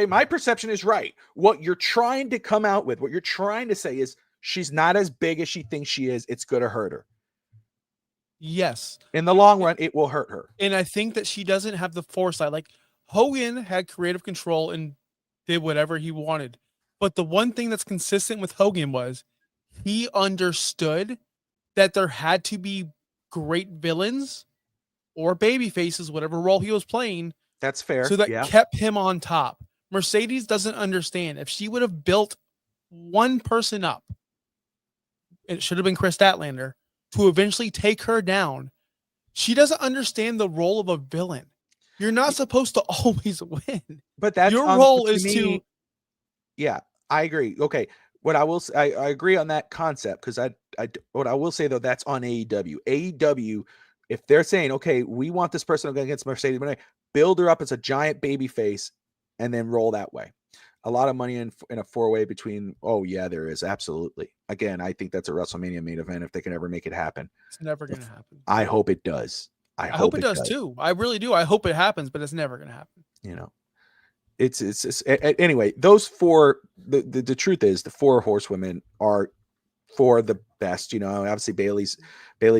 my perception is right. What you're trying to come out with, what you're trying to say is she's not as big as she thinks she is. It's going to hurt her. Yes. In the long run, it will hurt her. And I think that she doesn't have the foresight. Like, Hogan had creative control and did whatever he wanted. But the one thing that's consistent with Hogan was he understood that there had to be great villains or baby faces, whatever role he was playing. That's fair. So that kept him on top. Mercedes doesn't understand. If she would have built one person up, it should have been Chris Statlander, to eventually take her down. She doesn't understand the role of a villain. You're not supposed to always win. But that's your role is to. Yeah, I agree. Okay. What I will say, I agree on that concept, because what I will say though, that's on AEW. AEW, if they're saying, okay, we want this person to go against Mercedes, build her up as a giant baby face and then roll that way. A lot of money in a four-way between. Oh yeah, there is, absolutely. Again, I think that's a WrestleMania main event if they can ever make it happen. It's never going to happen. I hope it does. I hope it does too. I really do. I hope it happens, but it's never going to happen. You know, it's anyway. Those four. The truth is, the four horsewomen are for the best. You know, obviously Bailey's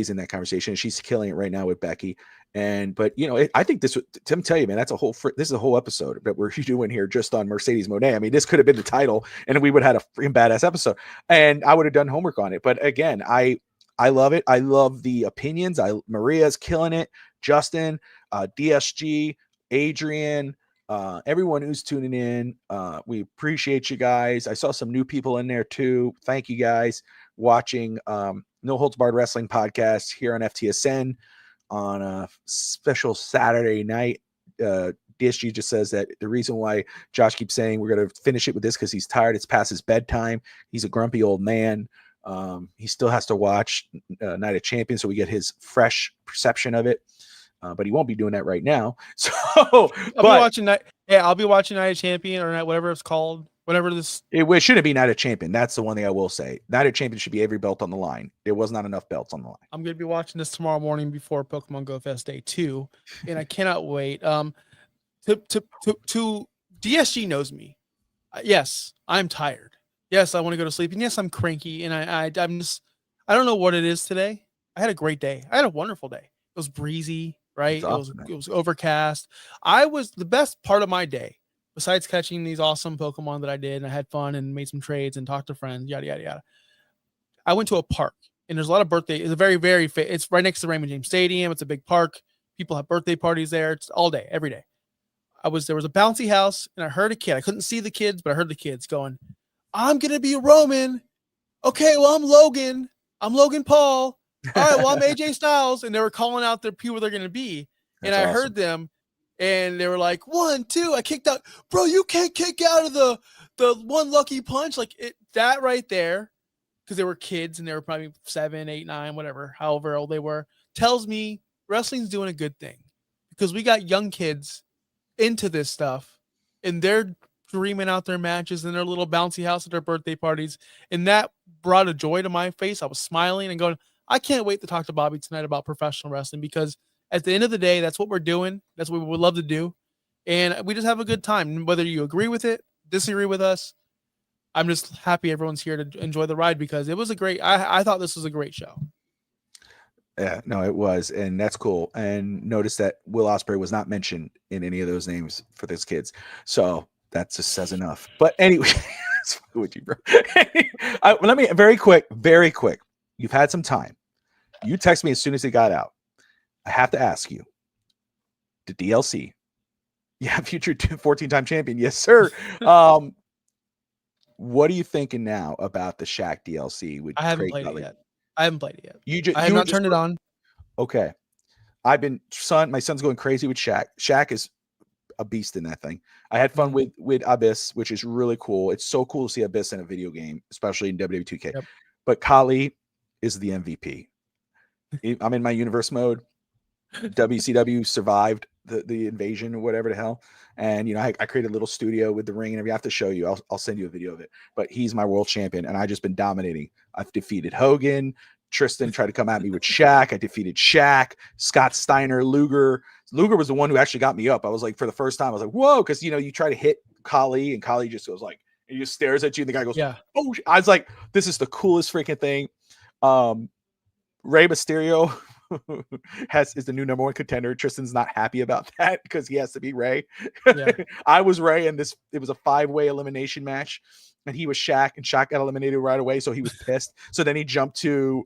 in that conversation. She's killing it right now with Becky. But I think this. Tim, tell you, man, that's this is a whole episode that we're doing here just on Mercedes Monet. I mean, this could have been the title, and we would have had a freaking badass episode, and I would have done homework on it. But again, I love it. I love the opinions. Maria's killing it. Justin, DSG, Adrian, everyone who's tuning in. We appreciate you guys. I saw some new people in there too. Thank you guys watching No Holds Barred Wrestling podcast here on FTSN on a special Saturday night. DSG just says that the reason why Josh keeps saying we're going to finish it with this because he's tired. It's past his bedtime. He's a grumpy old man. He still has to watch Night of Champions, so we get his fresh perception of it. But he won't be doing that right now. So I'll be watching Night of Champion or whatever it's called. Whatever this. It shouldn't be Night of Champion. That's the one thing I will say. Night of Champion should be every belt on the line. There was not enough belts on the line. I'm going to be watching this tomorrow morning before Pokemon Go Fest Day 2, and I cannot wait. To DSG knows me. Yes, I'm tired. Yes, I want to go to sleep, and yes, I'm cranky, and I'm just I don't know what it is today. I had a great day. I had a wonderful day. It was breezy, right? Awesome, it was overcast. The best part of my day, besides catching these awesome Pokemon that I did, and I had fun and made some trades and talked to friends, yada yada yada. I went to a park, and there's a lot of birthday. It's a very it's right next to Raymond James Stadium. It's a big park. People have birthday parties there. It's all day, every day. There was a bouncy house, and I heard a kid. I couldn't see the kids, but I heard the kids going, "I'm gonna be Roman." Okay, well, I'm Logan. I'm Logan Paul. All right, well, I'm AJ Styles. And they were calling out the people they're going to be. And I heard them, and they were like, 1, 2. I kicked out. Bro, you can't kick out of the one lucky punch. Like that right there, because they were kids, and they were probably 7, 8, 9, whatever, however old they were, tells me wrestling's doing a good thing. Because we got young kids into this stuff, and they're dreaming out their matches in their little bouncy house at their birthday parties. And that brought a joy to my face. I was smiling and going, I can't wait to talk to Bobby tonight about professional wrestling, because at the end of the day, that's what we're doing. That's what we would love to do. And we just have a good time. Whether you agree with it, disagree with us, I'm just happy everyone's here to enjoy the ride, because it was I thought this was a great show. Yeah, no, it was. And that's cool. And notice that Will Ospreay was not mentioned in any of those names for those kids. So that just says enough. But anyway, with you, bro. Let me very quick. You've had some time. You text me as soon as it got out. I have to ask you, the DLC. Yeah, future 14-time champion. Yes, sir. What are you thinking now about the Shaq DLC? I haven't played it yet. I have not turned it on. Okay. My son's going crazy with Shaq. Shaq is a beast in that thing. I had fun with Abyss, which is really cool. It's so cool to see Abyss in a video game, especially in WWE 2K. Yep. But Kali is the MVP. I'm in my universe mode. WCW survived the invasion or whatever the hell. And, I created a little studio with the ring, and I have to show you. I'll send you a video of it. But he's my world champion, and I just been dominating. I've defeated Hogan. Tristan tried to come at me with Shaq. I defeated Shaq. Scott Steiner, Luger. Luger was the one who actually got me up. I was like, for the first time, I was like, whoa, because, you try to hit Kali, and Kali just goes like, and he just stares at you, and the guy goes, yeah. Oh, I was like, this is the coolest freaking thing. Rey Mysterio is the new number 1 contender. Tristan's not happy about that because he has to be Rey. Yeah. I was Rey, and it was a 5-way elimination match, and he was Shaq, and Shaq got eliminated right away, so he was pissed. So then he jumped to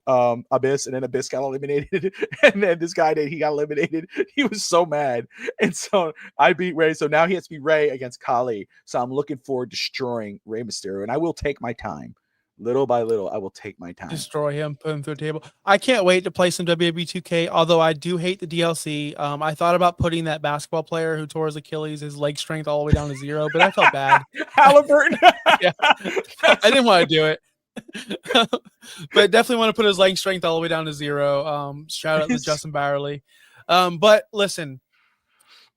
Abyss, and then Abyss got eliminated, and then this guy he got eliminated. He was so mad, and so I beat Rey. So now he has to be Rey against Kali. So I'm looking forward to destroying Rey Mysterio, and I will take my time. Little by little, I will take my time. Destroy him, put him through a table. I can't wait to play some WWE 2K, although I do hate the DLC. I thought about putting that basketball player who tore his Achilles, his leg strength all the way down to 0, but I felt bad. Halliburton. Yeah. I didn't want to do it. But definitely want to put his leg strength all the way down to 0. Shout out to Justin Byerly. But listen,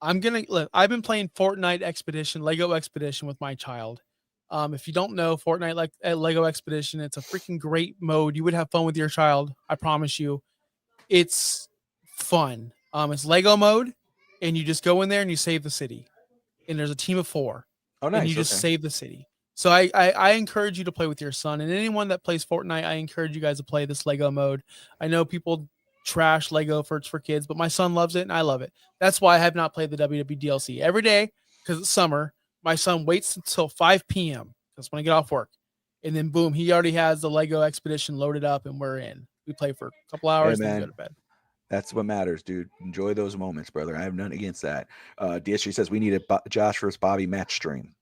I've been playing Fortnite Expedition, Lego Expedition with my child. If you don't know Fortnite, like at Lego Expedition, it's a freaking great mode. You would have fun with your child. I promise you. It's fun. It's Lego mode, and you just go in there and you save the city. And there's a team of 4. Oh, nice. And you just save the city. So I encourage you to play with your son, and anyone that plays Fortnite, I encourage you guys to play this Lego mode. I know people trash Lego for kids, but my son loves it and I love it. That's why I have not played the WWE DLC every day because it's summer. My son waits until 5 p.m. That's when I get off work. And then boom, he already has the Lego Expedition loaded up and we're in. We play for a couple Hey, hours, then we go man. to bed. That's what matters, dude. Enjoy those moments, brother. I have nothing against that. DS3 says we need a Josh versus Bobby match stream.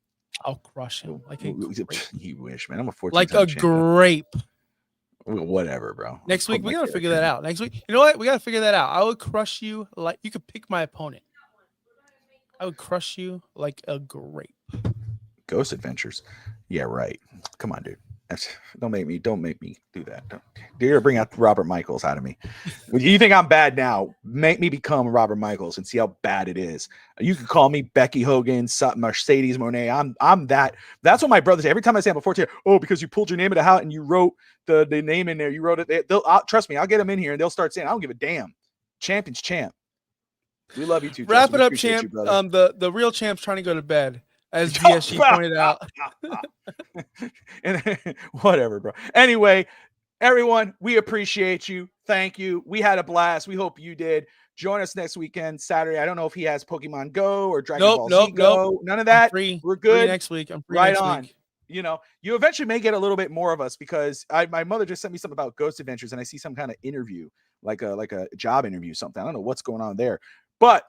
I'll crush him like a grape. You wish, man. I'm a 14 Like time a champion. grape. Whatever, bro. Next week we gotta figure that out. Next week, you know what? We gotta figure that out. I would crush you like you could pick my opponent. I would crush you like a grape. Ghost Adventures. Yeah, right. Come on, dude. Don't make me do that. You're bring out Robert Michaels out of me. You think I'm bad now? Make me become Robert Michaels and see how bad it is. You can call me Becky Hogan, Mercedes Moné. I'm that. That's what my brothers say. Every time I say I'm a 14, because you pulled your name of the hat and you wrote the name in there. You wrote it. Trust me. I'll get them in here and they'll start saying, I don't give a damn. Champion's champ. We love you too. Wrap Justin. it up, champ. The real champ's trying to go to bed, as DSG pointed out. And whatever, bro. Anyway, everyone, we appreciate you. Thank you. We had a blast. We hope you did. Join us next weekend, Saturday. I don't know if he has Pokemon Go or Dragon Ball Z Go. None of that. We're good. Free next week. I'm free right next on. Week. You know, you eventually may get a little bit more of us because my mother just sent me something about Ghost Adventures and I see some kind of interview, like a job interview, something. I don't know what's going on there, but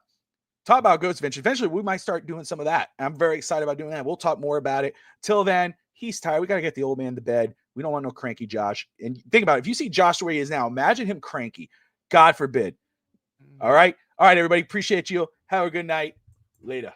talk about Ghost Adventures. Eventually, we might start doing some of that. I'm very excited about doing that. We'll talk more about it. Till then, he's tired. We got to get the old man to bed. We don't want no cranky Josh. And think about it. If you see Josh the way he is now, imagine him cranky. God forbid. All right. All right, everybody. Appreciate you. Have a good night. Later.